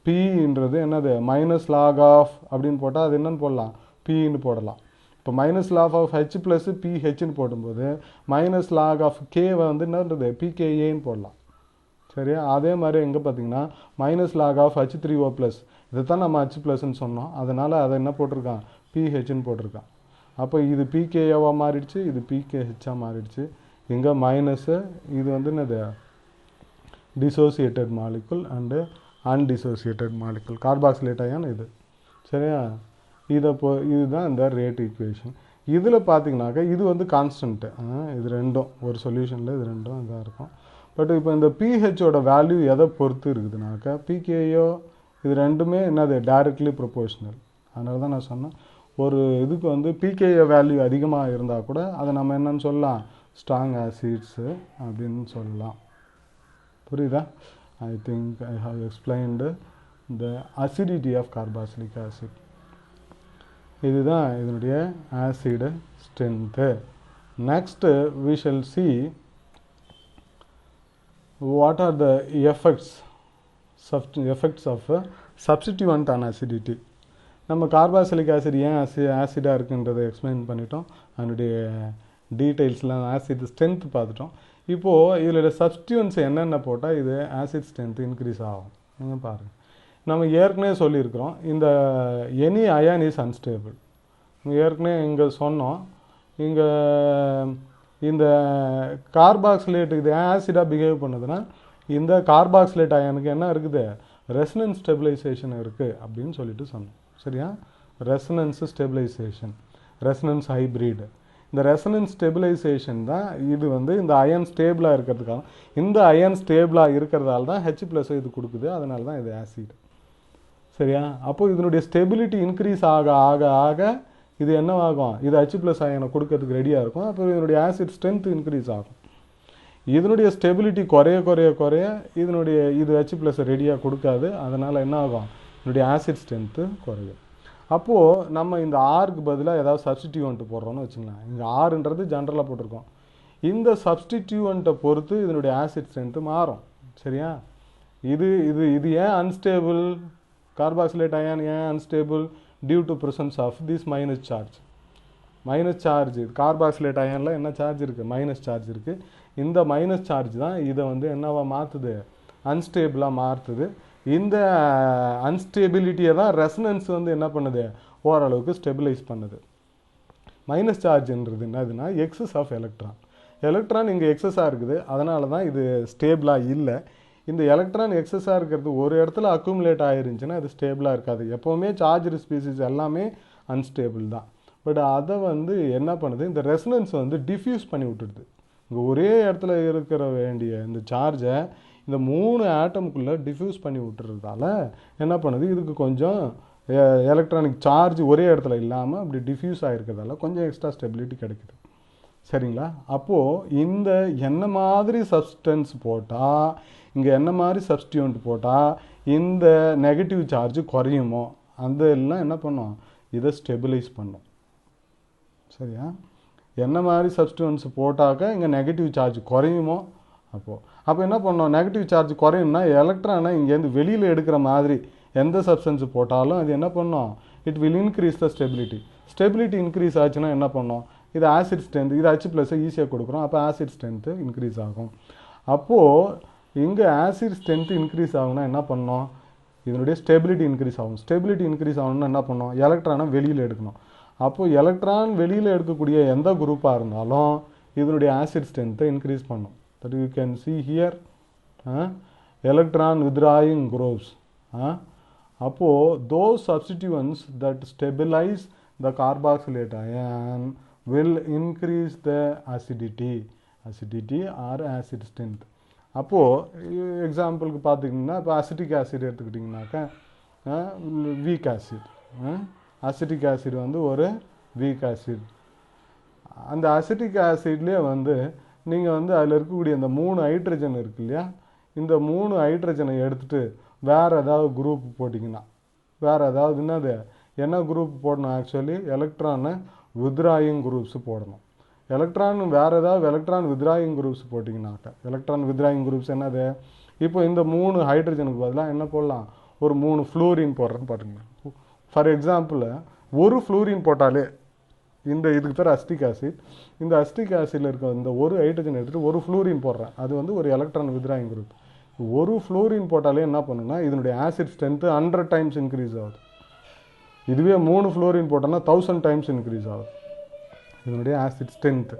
Pன்றது என்னது மைனஸ் லாக் ஆஃப் அப்படின்னு போட்டால் அது என்னன்னு போடலாம், Pன்னு போடலாம். இப்போ minus log of H plus PHன்னு போடும்போது மைனஸ் லாக் ஆஃப் K வந்து என்னன்றது PKAன்னு போடலாம். சரியா? அதே மாதிரி எங்கே பார்த்தீங்கன்னா minus log of H3O plus, இதை தான் நம்ம H ப்ளஸ்ன்னு சொன்னோம். அதனால் அதை என்ன போட்டிருக்கான், PHன்னு போட்டிருக்கான். அப்போ இது PKAவாக மாறிடுச்சு, இது PKHஆக மாறிடுச்சு. இங்கே மைனஸு, இது வந்து என்னது dissociated molecule and undissociated molecule, carboxylate ion இது. சரியா? இதுதான் இந்த ரேட் ஈக்குவேஷன். இதில் பார்த்தீங்கன்னாக்கா இது வந்து கான்ஸ்டன்ட்டு, இது ரெண்டும் ஒரு சொல்யூஷனில் இது ரெண்டும் இதாக இருக்கும். பட் இப்போ இந்த பிஹெச்சோட வேல்யூ எதை பொறுத்து இருக்குதுனாக்கா PKO இது ரெண்டுமே என்னது டைரக்ட்லி ப்ரொபோர்ஷனல். அதனால தான் நான் சொன்னேன் ஒரு இதுக்கு வந்து PKO வேல்யூ அதிகமாக இருந்தால் கூட அதை நம்ம என்னன்னு சொல்லலாம், ஸ்ட்ராங் ஆசிட்ஸு அப்படின்னு சொல்லலாம். புரியுதா? I think I have explained the acidity of carboxylic acid. இதுதான் இதனுடைய acid strength. Next we shall see what are the effects of substituent on acidity. நம்ம கார்பாக்சிலிக் ஆசிட் ஏன் ஆசிடாக இருக்குன்றதை எக்ஸ்பிளைன் பண்ணிட்டோம். அதனுடைய டீட்டெயில்ஸ்லாம் ஆசிட் ஸ்ட்ரென்த் பார்த்துட்டோம். இப்போது இதில் சப்ஸ்டியூன்ஸ் என்னென்ன போட்டால் இது ஆசிட் ஸ்ட்ரென்த் இன்க்ரீஸ் ஆகும் நீங்கள் பாருங்கள். நம்ம ஏற்கனவே சொல்லியிருக்கிறோம் இந்த எனி அயான் இஸ் அன்ஸ்டேபிள். ஏற்கனவே இங்கே சொன்னோம், இங்கே இந்த கார்பாக்சிலேட் இது ஆசிடாக பிஹேவ் பண்ணுதுன்னா இந்த கார்பாக்சிலேட் அயானுக்கு என்ன இருக்குது, ரெசனன்ஸ் ஸ்டெபிலைசேஷன் இருக்குது அப்படின்னு சொல்லிட்டு சொன்னோம். சரியா? Resonance stabilization, resonance hybrid. இந்த ரெசனன்ஸ் ஸ்டெபிலைசேஷன் தான் இது வந்து இந்த அயன் ஸ்டேபிளாக இருக்கிறதுக்காக, இந்த அயன் ஸ்டேபிளாக இருக்கிறதால தான் H+ இது கொடுக்குது. அதனால தான் இது ஆசிட். சரியா? அப்போது இதனுடைய ஸ்டெபிலிட்டி இன்க்ரீஸ் ஆக ஆக ஆக இது என்னவாகும், இது H+ அயனை கொடுக்கறதுக்கு ரெடியாக இருக்கும். அப்போ இதனுடைய ஆசிட் ஸ்ட்ரென்த் இன்க்ரீஸ் ஆகும். இதனுடைய ஸ்டெபிலிட்டி குறைய இதனுடைய இது H+ ரெடியாக கொடுக்காது. அதனால் என்ன ஆகும், இதனுடைய ஆசிட் ஸ்ட்ரென்த்து குறையும். அப்போது நம்ம இந்த ஆருக்கு பதிலாக ஏதாவது சப்ஸ்டிடியூவன்ட் போடுறோன்னு வச்சுக்கலாம். இங்கே ஆறுன்றது ஜென்ரலாக போட்டிருக்கோம். இந்த சப்ஸ்டிடியூவன்ட்டை பொறுத்து இதனுடைய ஆசிட் ஸ்ட்ரென்த்து மாறும். சரியா? இது இது இது ஏன் அன்ஸ்டேபிள், கார்பாக்சிலேட் அயான் ஏன் unstable? Due to presence of this minus charge. Minus charge carboxylate அயானில் என்ன சார்ஜ் இருக்குது? மைனஸ் சார்ஜ் இருக்குது. இந்த மைனஸ் சார்ஜ் தான் இதை வந்து என்னவா மாற்றுது? அன்ஸ்டேபிளாக மாற்றுது. இந்த அன்ஸ்டேபிலிட்டியை தான் ரெசனன்ஸ் வந்து என்ன பண்ணுது? ஓரளவுக்கு ஸ்டெபிலைஸ் பண்ணுது. மைனஸ் சார்ஜ்ன்றது என்னதுன்னா எக்ஸஸ் ஆஃப் எலக்ட்ரான். எலக்ட்ரான் இங்கே எக்ஸஸாக இருக்குது, அதனால தான் இது ஸ்டேபிளாக இல்லை. இந்த எலக்ட்ரான் எக்ஸஸாக இருக்கிறது ஒரு இடத்துல அக்குமுலேட் ஆகிருந்துச்சுன்னா அது ஸ்டேபிளாக இருக்காது. எப்போவுமே சார்ஜ் ஸ்பீசிஸ் எல்லாமே அன்ஸ்டேபிள் தான். பட் அதை வந்து என்ன பண்ணுது, இந்த ரெசனன்ஸ் வந்து டிஃப்யூஸ் பண்ணி விட்டுடுது. இங்கே ஒரே இடத்துல இருக்கிற வேண்டிய இந்த சார்ஜை இந்த 3 ஆட்டமுக்குள்ளே டிஃப்யூஸ் பண்ணி விட்டுறதால என்ன பண்ணுது, இதுக்கு கொஞ்சம் எலக்ட்ரானிக் சார்ஜ் ஒரே இடத்துல இல்லாமல் அப்படி டிஃப்யூஸ் ஆகிருக்கிறதால கொஞ்சம் எக்ஸ்ட்ரா ஸ்டெபிலிட்டி கிடைக்குது. சரிங்களா? அப்போது இந்த என்ன மாதிரி சப்ஸ்டன்ஸ் போட்டால், இங்கே என்ன மாதிரி சப்ஸ்டியூண்ட் போட்டால் இந்த நெகட்டிவ் சார்ஜ் குறையுமோ அந்த எல்லாம் என்ன பண்ணும், இதை ஸ்டெபிலைஸ் பண்ணும். சரியா? என்ன மாதிரி சப்ஸ்டியூன்ஸ் போட்டாக்க இங்கே நெகட்டிவ் சார்ஜ் குறையுமோ அப்போ என்ன பண்ணோம், நெகட்டிவ் சார்ஜ் குறையும்னா எலக்ட்ரானை இங்கேருந்து வெளியில் எடுக்கிற மாதிரி எந்த சப்ஸ்டன்ஸ் போட்டாலும் அது என்ன பண்ணோம், it will increase the stability. Stability increase ஆச்சுன்னா என்ன பண்ணோம், இது ஆசிட் ஸ்ட்ரென்த், இது H+ ஈஸியாக கொடுக்குறோம். அப்போ ஆசிட் ஸ்ட்ரென்த்து இன்க்ரீஸ் ஆகும். அப்போது இங்கே ஆசிட் ஸ்ட்ரென்த் இன்க்ரீஸ் ஆகும்னா என்ன பண்ணோம், இதனுடைய ஸ்டெபிலிட்டி இன்க்ரீஸ் ஆகும். ஸ்டெபிலிட்டி இன்க்ரீஸ் ஆகணும்னா என்ன பண்ணோம், எலக்ட்ரானை வெளியில் எடுக்கணும். அப்போது எலக்ட்ரான் வெளியில் எடுக்கக்கூடிய எந்த குரூப்பாக இருந்தாலும் இதனுடைய ஆசிட் ஸ்ட்ரென்த்தை இன்க்ரீஸ் பண்ணும். That you can see here electron withdrawing groups. அப்போது those substituents that stabilize the carboxylate ion will increase the acidity or acid strength. அப்போது எக்ஸாம்பிளுக்கு பார்த்திங்கன்னா இப்போ அசிட்டிக் ஆசிட் எடுத்துக்கிட்டிங்கனாக்கா வீக் ஆசிட். அசிட்டிக் ஆசிட் வந்து ஒரு வீக் ஆசிட். அந்த அசிட்டிக் ஆசிட்லேயே வந்து நீங்கள் வந்து அதில் இருக்கக்கூடிய இந்த 3 ஹைட்ரஜன் இருக்கு இல்லையா, இந்த 3 ஹைட்ரஜனை எடுத்துகிட்டு வேறு ஏதாவது குரூப் போட்டிங்கன்னா, வேறு ஏதாவது என்ன குரூப் போடணும், ஆக்சுவலி எலக்ட்ரானை வித்ராயிங் குரூப்ஸ் போடணும். வேறு ஏதாவது எலக்ட்ரான் வித்ராயிங் குரூப்ஸ் போட்டிங்கனாக்கா, எலக்ட்ரான் வித்ராயிங் குரூப்ஸ் என்னது, இப்போ இந்த 3 ஹைட்ரஜனுக்கு பதிலாக என்ன போடலாம், ஒரு 3 ஃப்ளூரின் போடுறேன்னு பாருங்க. ஃபார் எக்ஸாம்பிள் ஒரு ஃப்ளூரின் போட்டாலே இதுக்கு பேர் அசிட்டிக் ஆசிட். இந்த அசிட்டிக் ஆசிடில் இருக்க இந்த ஒரு ஹைட்ரஜன் எடுத்துகிட்டு ஒரு ஃப்ளூரின் போடுறேன், அது வந்து ஒரு எலக்ட்ரான் வித்ராயிங் குரூப். ஒரு ஃப்ளூரின் போட்டாலே என்ன பண்ணுன்னா இதனுடைய ஆசிட் ஸ்ட்ரென்த்து 100 டைம்ஸ் இன்க்ரீஸ் ஆகுது. இதுவே 3 ஃப்ளூரின் போட்டோன்னா 1000 டைம்ஸ் இன்க்ரீஸ் ஆகுது இதனுடைய acid strength.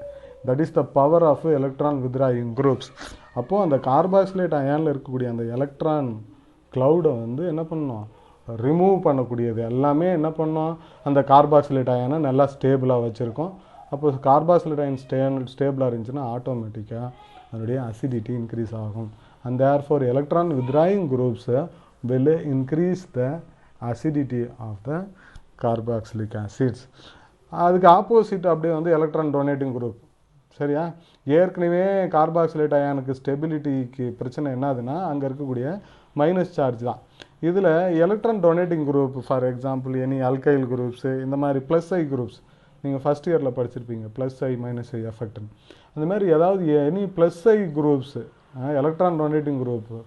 That is the power of electron withdrawing groups. அப்போது அந்த கார்பாக்சிலேட் அயானில் இருக்கக்கூடிய அந்த எலக்ட்ரான் க்ளவுடை வந்து என்ன பண்ணணும், ரிமூவ் பண்ணக்கூடியது எல்லாமே என்ன பண்ணோம், அந்த கார்பாக்சிலேட் அயானை நல்லா ஸ்டேபிளாக வச்சுருக்கோம். அப்போ கார்பாக்சிலேட் அயன் ஸ்டேபிளாக இருந்துச்சுன்னா ஆட்டோமேட்டிக்காக அதனுடைய அசிடிட்டி இன்க்ரீஸ் ஆகும். And therefore electron withdrawing groups will increase the acidity of the carboxylic acids. அதுக்கு ஆப்போசிட் அப்படியே வந்து எலக்ட்ரான் டொனேட்டிங் குரூப். சரியா? ஏற்கனவே கார்பாக்சிலேட் அயானுக்கு ஸ்டெபிலிட்டிக்கு பிரச்சனை என்னதுன்னா அங்கே இருக்கக்கூடிய மைனஸ் சார்ஜ் தான். இதில் electron donating group, for example any alkyl groups, இந்த மாதிரி ப்ளஸ் ஐ குரூப்ஸ் நீங்கள் ஃபஸ்ட் இயரில் படிச்சிருப்பீங்க, ப்ளஸ் ஐ மைனஸ் ஐ எஃபெக்ட்னு. அந்த மாதிரி ஏதாவது எனி ப்ளஸ் ஐ குரூப்ஸு எலக்ட்ரான் டொனேட்டிங் குரூப்பு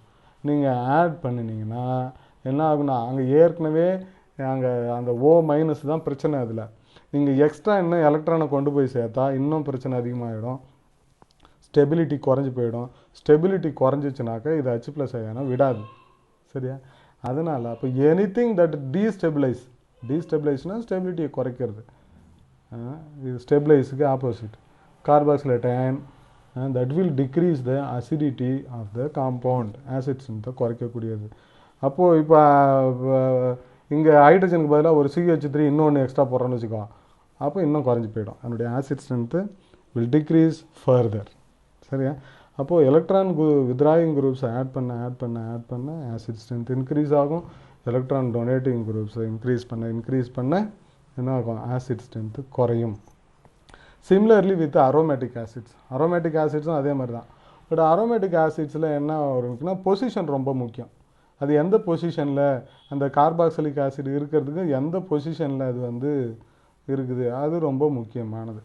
நீங்கள் ஆட் பண்ணினீங்கன்னா என்ன ஆகுனா, அங்கே ஏற்கனவே அங்கே அந்த O- தான் பிரச்சனை. அதில் நீங்கள் எக்ஸ்ட்ரா இன்னும் எலக்ட்ரானை கொண்டு போய் சேர்த்தா இன்னும் பிரச்சனை அதிகமாகிடும், ஸ்டெபிலிட்டி குறைஞ்சி போயிடும். ஸ்டெபிலிட்டி குறைஞ்சிச்சுனாக்கா இது H+ அயானை விடாது. சரியா? அதனால் அப்போ எனிதிங் தட் டீஸ்டெபிளைஸ்னா ஸ்டெபிலிட்டியை குறைக்கிறது. இது ஸ்டெபிளைஸுக்கு opposite. Carboxylate ion that will decrease the acidity of the compound, acid ஸ்ட்ரென்த்தை குறைக்கக்கூடியது. அப்போது இப்போ இங்கே ஹைட்ரஜனுக்கு பதிலாக ஒரு CH3 இன்னொன்று எக்ஸ்ட்ரா போடுறோன்னு வச்சுக்கோ, அப்போ இன்னும் குறைஞ்சி போயிடும், அதனுடைய acid strength will decrease further. சரியா? அப்போது எலக்ட்ரான் வித்ராயிங் குரூப்ஸ் ஆட் பண்ண ஆசிட் ஸ்ட்ரென்த் இன்க்ரீஸ் ஆகும். எலக்ட்ரான் டொனேட்டிங் குரூப்ஸை இன்க்ரீஸ் பண்ண என்ன ஆகும், ஆசிட் ஸ்ட்ரென்த்து குறையும். சிமிலர்லி வித் அரோமேட்டிக் ஆசிட்ஸும் அதே மாதிரி தான். பட் அரோமேட்டிக் ஆசிட்ஸில் என்ன வரும்னா பொசிஷன் ரொம்ப முக்கியம். அது எந்த பொசிஷனில் அந்த கார்பாக்சிலிக் ஆசிட் இருக்கிறதுக்கு எந்த பொசிஷனில் அது வந்து இருக்குது, அது ரொம்ப முக்கியமானது.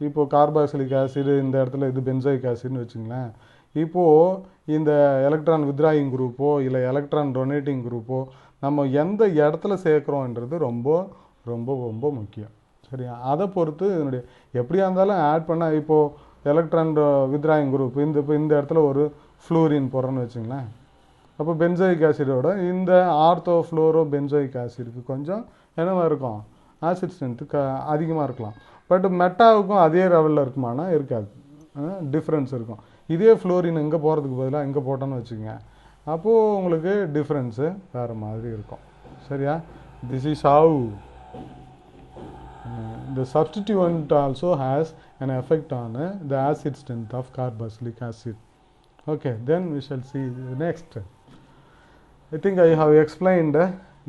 இப்போது கார்பாக்சிலிக் ஆசிட் இந்த இடத்துல இது பென்சாயிக் ஆசிட்னு வச்சுங்களேன். இப்போது இந்த எலக்ட்ரான் வித்ராயிங் குரூப்போ இல்லை எலக்ட்ரான் டொனேட்டிங் குரூப்போ நம்ம எந்த இடத்துல சேர்க்குறோன்றது ரொம்ப ரொம்ப ரொம்ப முக்கியம். சரியா? அதை பொறுத்து இதனுடைய எப்படியா இருந்தாலும் ஆட் பண்ணால் இப்போது எலக்ட்ரான் வித்ராயிங் குரூப் இந்த இடத்துல ஒரு ஃப்ளூரின் போடுறோன்னு வச்சுங்களேன். அப்போ பென்சாயிக் ஆசிடோட இந்த ஆர்த்தோ ஃப்ளோரோ பென்சாயிக் ஆசிடுக்கு கொஞ்சம் என்னவா இருக்கும், ஆசிட் ஸ்ட்ரென்த்து அதிகமாக இருக்கலாம். பட் மெட்டாவுக்கும் அதே லெவலில் இருக்குமானா இருக்காது, டிஃப்ரென்ஸ் இருக்கும். இதே ஃப்ளோரின் இங்கே போகிறதுக்கு பதிலாக இங்கே போட்டோன்னு வச்சுக்கோங்க, அப்போது உங்களுக்கு டிஃப்ரென்ஸு வேறு மாதிரி இருக்கும். சரியா? This is have the substituent also has an effect on the acid strength of carboxylic acid. Okay, then we shall see the next. I think I have explained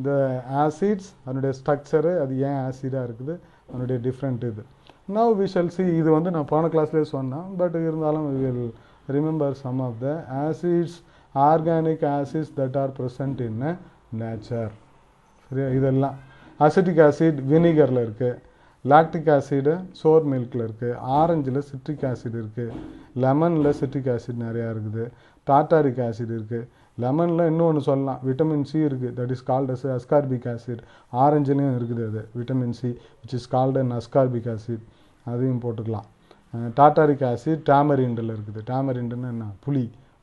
the acids அதனுடைய structure, அது ஏன் ஆசிடாக இருக்குது, அதனுடைய different இது. Now we shall see, இது வந்து நான் போன கிளாஸ்லேயே சொன்னேன், பட் இருந்தாலும் we will remember some of the acids, organic acids that are present in nature. சரியா? இதெல்லாம் அசிட்டிக் ஆசிட் வினிகரில் இருக்குது, லாக்டிக் ஆசிடு சோர் மில்கில் இருக்குது, ஆரஞ்சில் சிட்ரிக் ஆசிட் இருக்குது, லெமனில் சிட்ரிக் ஆசிட் நிறையா இருக்குது, டாட்டாரிக் ஆசிட் இருக்குது. லெமனில் இன்னொன்று சொல்லலாம், விட்டமின் சி இருக்குது, that is called as ascorbic acid. ஆரஞ்சுலேயும் இருக்குது அது vitamin C which is called an ascorbic acid, அதையும் போட்டுக்கலாம். டாட்டாரிக் ஆசிட் டாமரிண்டில் இருக்குது. டாமரிண்டுன்னு என்ன,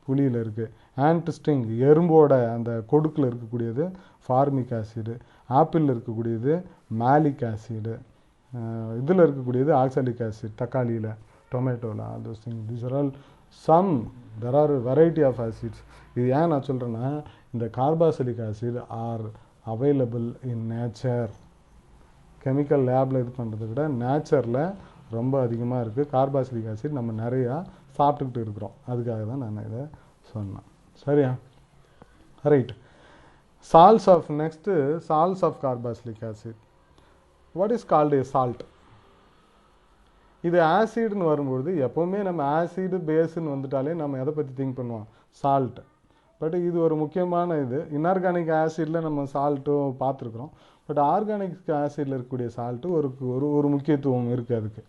புளியில் இருக்குது. ஆன்டிஸ்டிங் எறும்போட அந்த கொடுக்கில் இருக்கக்கூடியது ஃபார்மிக் ஆசிடு. ஆப்பிளில் இருக்கக்கூடியது மேலிக் ஆசிடு. இதில் இருக்கக்கூடியது ஆக்சாலிக் ஆசிட், தக்காளியில், டொமேட்டோவில், all those thing. These are all some, there are variety of acids. இது ஏன் நான் சொல்கிறேன்னா, இந்த carboxylic acid are available in nature. Chemical லேபில் இது பண்ணுறதை விட நேச்சரில் ரொம்ப அதிகமாக இருக்குது கார்பாக்சிலிக் ஆசிட். நம்ம நிறையா சாப்பிட்டுக்கிட்டு இருக்கிறோம், அதுக்காக தான் நான் இதை சொன்னேன். சரியா? Right. Salts of next salts of carboxylic acid. What is called a salt? இது ஆசிட்னு வரும்பொழுது எப்போவுமே நம்ம ஆசிடு பேஸுன்னு வந்துட்டாலே நம்ம எதை பற்றி திங்க் பண்ணுவோம், சால்ட். பட் இது ஒரு முக்கியமான இது. இன்ஆர்கானிக் ஆசிடில் நம்ம சால்ட்டும் பார்த்துருக்குறோம், பட் ஆர்கானிக் ஆசிடில் இருக்கக்கூடிய சால்ட்டு ஒரு முக்கியத்துவம் இருக்குது அதுக்கு.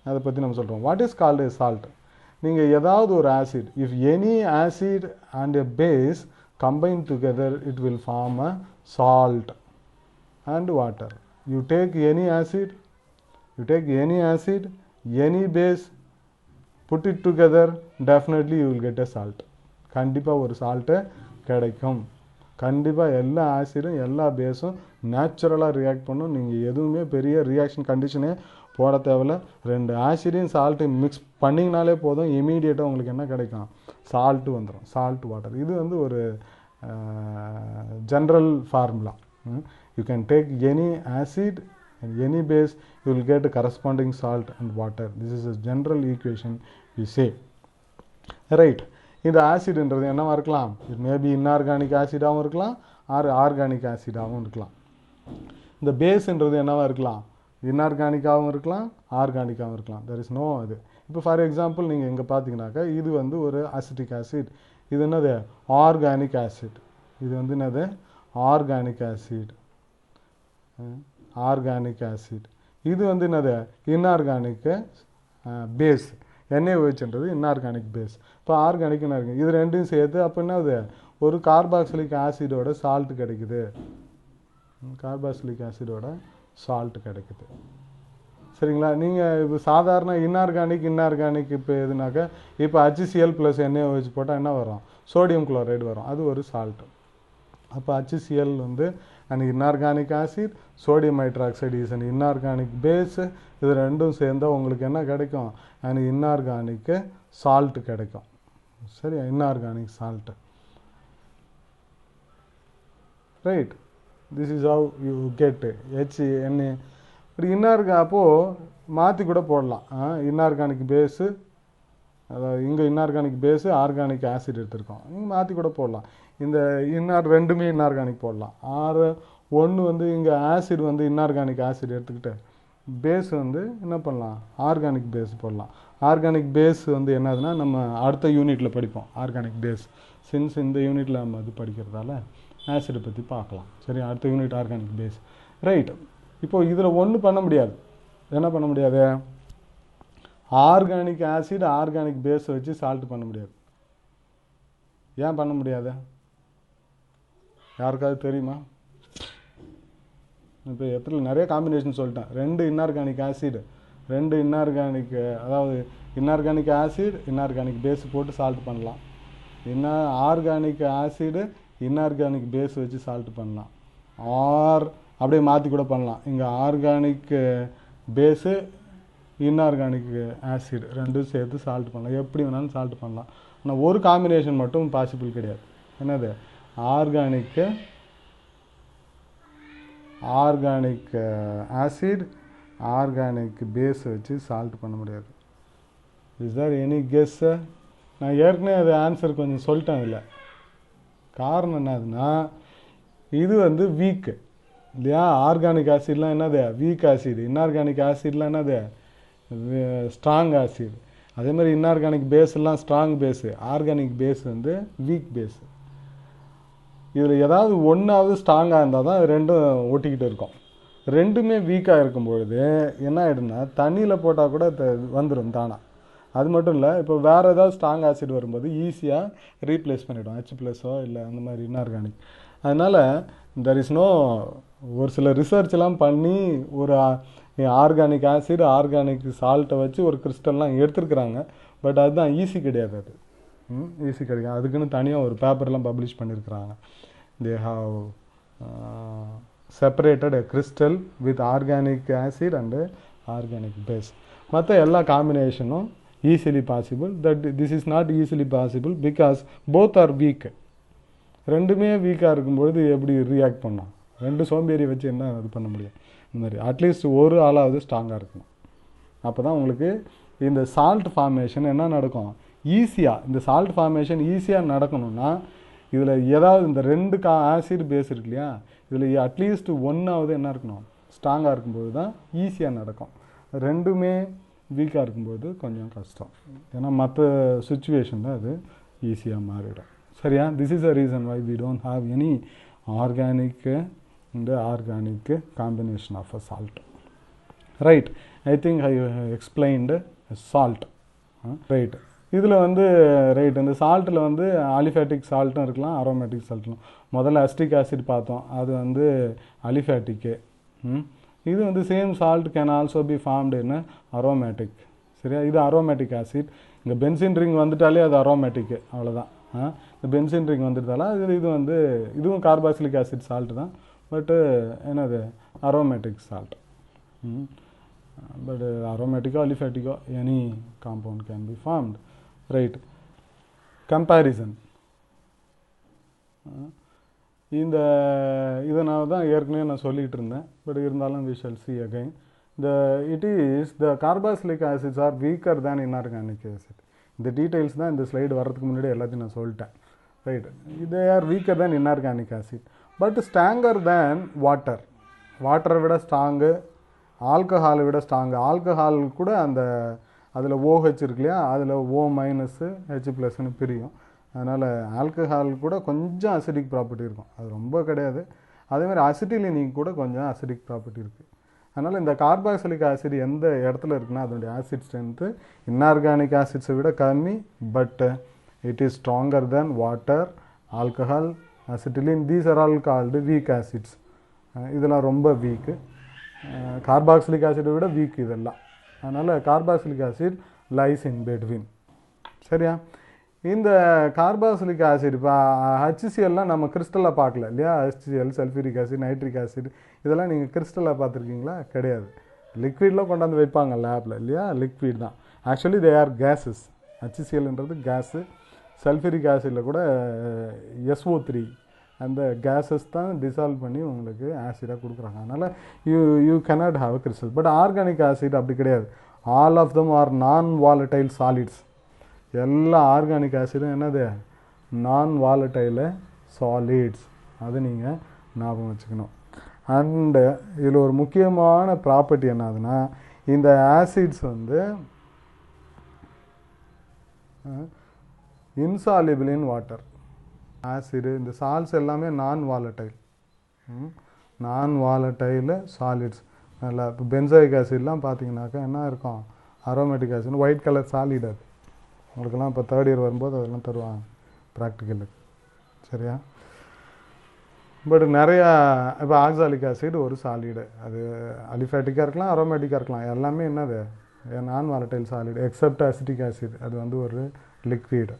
அதை பற்றி நம்ம சொல்கிறோம். What is called a salt? நீங்கள் ஏதாவது ஒரு ஆசிட், if any acid and a base combine together, it will form a salt and water. You take any acid, any base, put it together, definitely you will get a salt. கண்டிப்பாக ஒரு salt கிடைக்கும். கண்டிப்பாக எல்லா ஆசிடும் எல்லா பேஸும் நேச்சுரலாக react பண்ணும். நீங்கள் எதுவுமே பெரிய ரியாக்ஷன் கண்டிஷனே போட தேவையில்ல. 2 ஆசிடையும் சால்ட்டையும் மிக்ஸ் பண்ணிங்கனாலே போதும், இமீடியட்டாக உங்களுக்கு என்ன கிடைக்கும், சால்ட்டு வந்துடும். சால்ட் வாட்டர், இது வந்து ஒரு general formula. You can take any acid and any base, you will get a corresponding salt and water. This is a general equation we say. Right. இந்த ஆசிட்ன்றது என்னவா இருக்கலாம், it may be inorganic ஆசிடாகவும் இருக்கலாம், R organic ஆசிடாகவும் இருக்கலாம். இந்த பேஸ்ன்றது என்னவா இருக்கலாம், இன்ஆர்கானிக்காகவும் இருக்கலாம், ஆர்கானிக்காகவும் இருக்கலாம். there is no இது. இப்போ ஃபார் எக்ஸாம்பிள் நீங்கள் இங்கே பார்த்தீங்கன்னாக்கா இது வந்து ஒரு அசிட்டிக் ஆசிட், இது என்னது ஆர்கானிக் ஆசிட். இது வந்து என்னது ஆர்கானிக் ஆசிட். ஆர்கானிக் ஆசிட் இது வந்து என்னது இன்ஆர்கானிக் பேஸ். NaOHன்றது இன்ஆர்கானிக் பேஸ். இப்போ ஆர்கானிக் இன்ஆர்கானிக் இது ரெண்டையும் சேர்த்து அப்போ என்னது ஒரு கார்பாக்சிலிக் ஆசிடோட சால்ட் கிடைக்குது. கார்பாக்சிலிக் ஆசிடோட சால்ட் கிடைக்குது. சரிங்களா? நீங்கள் இப்போ சாதாரண இன்ஆர்கானிக் இப்போ எதுனாக்கா இப்போ HCl + NaOH போட்டால் என்ன வரும், சோடியம் குளோரைடு வரும், அது ஒரு சால்ட். அப்போ HCl வந்து an inorganic acid, sodium hydroxide is an inorganic base. இது ரெண்டும் சேர்ந்தால் உங்களுக்கு என்ன கிடைக்கும், an inorganic salt கிடைக்கும். சரி, inorganic salt. Right? This is how you get HNA. அப்போது மாற்றி கூட போடலாம். இன்ஆர்கானிக் பேஸு, அதாவது இங்கே இன்ஆர்கானிக் பேஸு ஆர்கானிக் ஆசிட் எடுத்திருக்கோம், இங்கே மாற்றி கூட போடலாம். இந்த ரெண்டுமே இன்ஆர்கானிக் போடலாம். ஒன்று வந்து இங்கே ஆசிட் வந்து இன்ஆர்கானிக் ஆசிட் எடுத்துக்கிட்டு பேஸ் வந்து என்ன பண்ணலாம், ஆர்கானிக் பேஸ் போடலாம். ஆர்கானிக் பேஸ் வந்து என்னதுன்னா நம்ம அடுத்த யூனிட்டில் படிப்போம் ஆர்கானிக் பேஸ். சின்ஸ் இந்த யூனிட்டில் நம்ம அது படிக்கிறதால ஆசிடை பற்றி பார்க்கலாம். சரி, அடுத்த யூனிட் ஆர்கானிக் பேஸ். ரைட், இப்போது இதில் ஒன்றும் பண்ண முடியாது. என்ன பண்ண முடியாது, ஆர்கானிக் ஆசிட் ஆர்கானிக் பேஸ் வச்சு சால்ட் பண்ண முடியாது. ஏன் பண்ண முடியாது, யாருக்காவது தெரியுமா? இப்போ நிறைய காம்பினேஷன் சொல்லிட்டேன். 2 இன்ஆர்கானிக் ஆசிட், 2 இன்ஆர்கானிக், அதாவது இன்ஆர்கானிக் ஆசிட் இன்ஆர்கானிக் பேஸ் போட்டு சால்ட் பண்ணலாம். ஆர்கானிக் ஆசிடு இன்ஆர்கானிக் பேஸ் வச்சு சால்ட் பண்ணலாம். அப்படியே மாற்றி கூட பண்ணலாம். இங்கே ஆர்கானிக் பேஸு இன்ஆர்கானிக் ஆசிட் ரெண்டும் சேர்த்து சால்ட் பண்ணலாம். எப்படி வேணாலும் சால்ட் பண்ணலாம். ஆனால் ஒரு காம்பினேஷன் மட்டும் பாசிபிள் கிடையாது. என்னது, ஆர்கானிக் ஆசிட் ஆர்கானிக் பேஸ் வச்சு சால்ட் பண்ண முடியாது. Is there any guess? நான் ஏற்கனவே அது ஆன்சர் கொஞ்சம் சொல்லிட்டேன். இல்லை, காரணம் என்னதுன்னா இது வந்து வீக்கு இல்லையா. ஆர்கானிக் ஆசிட்லாம் என்னது, வீக் ஆசிட். இன்ஆர்கானிக் ஆசிட்லாம் என்னது, ஸ்ட்ராங் ஆசிட். அதே மாதிரி இன்ஆர்கானிக் பேஸ்லாம் ஸ்ட்ராங் பேஸு, ஆர்கானிக் பேஸ் வந்து வீக் பேஸு. இதில் ஏதாவது ஒன்றாவது ஸ்ட்ராங்காக இருந்தால் தான் ரெண்டும் ஒட்டிக்கிட்டு இருக்கும். ரெண்டுமே வீக்காக இருக்கும்பொழுது என்ன ஆகிடும்னா தண்ணியில் போட்டால் கூட வந்துடும் தானா. அது மட்டும் இல்லை, இப்போ வேறு ஏதாவது ஸ்ட்ராங் ஆசிட் வரும்போது ஈஸியாக ரீப்ளேஸ் பண்ணிவிடும், H+ஓ இல்லை அந்த மாதிரி இன்ஆர்கானிக். அதனால் தெர் இஸ் நோ, ஒரு சில ரிசர்ச்லாம் பண்ணி ஒரு ஆர்கானிக் ஆசிட் ஆர்கானிக் சால்ட்டை வச்சு ஒரு கிறிஸ்டல்லாம் எடுத்துருக்குறாங்க. பட் அதுதான் ஈஸி கிடையாது. அது ஈஸி கிடைக்கும். அதுக்குன்னு தனியாக ஒரு பேப்பர்லாம் பப்ளிஷ் பண்ணியிருக்கிறாங்க. They have separated a crystal with organic acid and organic base. மற்ற எல்லா காம்பினேஷனும் easily possible. That this is not easily possible because both are weak. ரெண்டுமே வீக்காக இருக்கும்பொழுது எப்படி ரியாக்ட் பண்ணலாம்? 2 சோம்பேறி வச்சு என்ன இது பண்ண முடியும்? இந்த மாதிரி அட்லீஸ்ட் ஒரு ஆளாவது ஸ்ட்ராங்காக இருக்கணும். அப்போ தான் உங்களுக்கு இந்த சால்ட் ஃபார்மேஷன் என்ன நடக்கும் ஈஸியாக. இந்த சால்ட் ஃபார்மேஷன் ஈஸியாக நடக்கணும்னா இதில் ஏதாவது இந்த 2 ஆசிட் பேஸ் இருக்கு இல்லையா, இதில் அட்லீஸ்ட் ஒன்றாவது என்ன இருக்கணும், ஸ்ட்ராங்காக இருக்கும்போது தான் ஈஸியாக நடக்கும். ரெண்டுமே வீக்காக இருக்கும்போது கொஞ்சம் கஷ்டம். ஏன்னா மற்ற சுச்சுவேஷனில் அது ஈஸியாக மாறிடும். சரியா? This is a reason why we don't have any organic and organic combination of a salt. Right, I think I explained salt. Right, இதில் வந்து ரைட் இந்த சால்ட்டில் வந்து அலிஃபேட்டிக் சால்ட்டும் இருக்கலாம், அரோமேட்டிக் சால்ட்டும். முதல்ல அஸ்டிக் ஆசிட் பார்த்தோம், அது வந்து அலிஃபேட்டிக்கு. இது வந்து same salt can also be formed in aromatic. சரியா? இது அரோமேட்டிக் ஆசிட். இங்கே பென்சின் ரிங் வந்துட்டாலே அது அரோமேட்டிக்கு, அவ்வளோதான். இந்த பென்சின் ரிங் வந்துட்டால இது வந்து இதுவும் கார்பாக்சிலிக் ஆசிட் சால்ட் தான், பட்டு என்னது aromatic salt. But aromatico, aliphatic, any compound can be formed. Right. Comparison. இதனால தான் ஏற்கனவே நான் சொல்லிகிட்டு இருந்தேன். பட் இருந்தாலும் we shall see again. The carboxylic acids are weaker than inorganic acid. இந்த டீட்டெயில்ஸ் தான் இந்த ஸ்லைடு வர்றதுக்கு முன்னாடி எல்லாத்தையும் நான் சொல்லிட்டேன். Right, they are weaker than inorganic acid but stronger than water. வாட்டரை விட ஸ்ட்ராங்கு, ஆல்கஹாலை விட ஸ்ட்ராங்கு. ஆல்கஹால் கூட அந்த அதில் OH இருக்கு இல்லையா, அதில் O- H+ன்னு பிரியும். அதனால் ஆல்கஹால் கூட கொஞ்சம் அசிடிக் ப்ராப்பர்ட்டி இருக்கும், அது ரொம்ப கிடையாது. அதேமாதிரி அசிட்டிலினிக் கூட கொஞ்சம் அசிடிக் ப்ராப்பர்ட்டி இருக்குது. அதனால் இந்த கார்பாக்சிலிக் ஆசிட் எந்த இடத்துல இருக்குன்னா அதனுடைய ஆசிட் ஸ்ட்ரென்த்து இன்ஆர்கானிக் ஆசிட்ஸை விட கம்மி. But it is stronger than water, alcohol, acetylene. These are all called week acids. இதெல்லாம் ரொம்ப வீக்கு. கார்பாக்சிலிக் ஆசிடை விட வீக் இதெல்லாம். அதனால் carboxylic acid lies in between. சரியா? இந்த கார்பாக்சிலிக் ஆசிட் இப்போ HClலாம் நம்ம கிறிஸ்டலாக பார்க்கல இல்லையா. HCl, sulphuric acid, nitric acid இதெல்லாம் நீங்கள் கிறிஸ்டலாக பார்த்துருக்கீங்களா? கிடையாது. லிக்விடில் கொண்டாந்து வைப்பாங்க லேபில் இல்லையா, லிக்விட் தான். Actually they are gases. HClன்றது கேஸு. சல்ஃபூரிக் ஆசிடில் கூட SO3 அந்த கேஸஸ் தான் டிசால்வ் பண்ணி உங்களுக்கு ஆசிடாக கொடுக்குறாங்க. அதனால் you cannot have a crystal. But organic acid அப்படி கிடையாது. ஆல் ஆஃப் தம் ஆர் நான் வாலடைல் சாலிட்ஸ். எல்லா ஆர்கானிக் ஆசிடும் என்னது, நான் வாலடைல் சாலிட்ஸ். அது நீங்கள் ஞாபகம் வச்சுக்கணும். அண்டு இதில் ஒரு முக்கியமான ப்ராப்பர்ட்டி என்னதுன்னா, இந்த ஆசிட்ஸ் வந்து இன்சாலிபிள் இன் வாட்டர். ஆசிடு இந்த சால்ட்ஸ் எல்லாமே நான் வாலட்டைல் சாலிட்ஸ். நல்லா இப்போ பென்சாயிக் ஆசிட்லாம் பார்த்தீங்கன்னாக்கா என்ன இருக்கும், aromatic acid white colour solid. அது உங்களுக்கெல்லாம் இப்போ தேர்ட் இயர் வரும்போது அதெல்லாம் தருவாங்க ப்ராக்டிக்கலுக்கு. சரியா? பட் நிறையா இப்போ ஆக்சாலிக் ஆசிட் ஒரு சாலிடு, அது அலிஃபேட்டிக்காக இருக்கலாம், அரோமேட்டிக்காக இருக்கலாம், எல்லாமே என்னது நான் volatile solid. Accept acetic acid, அது வந்து ஒரு லிக்விடு.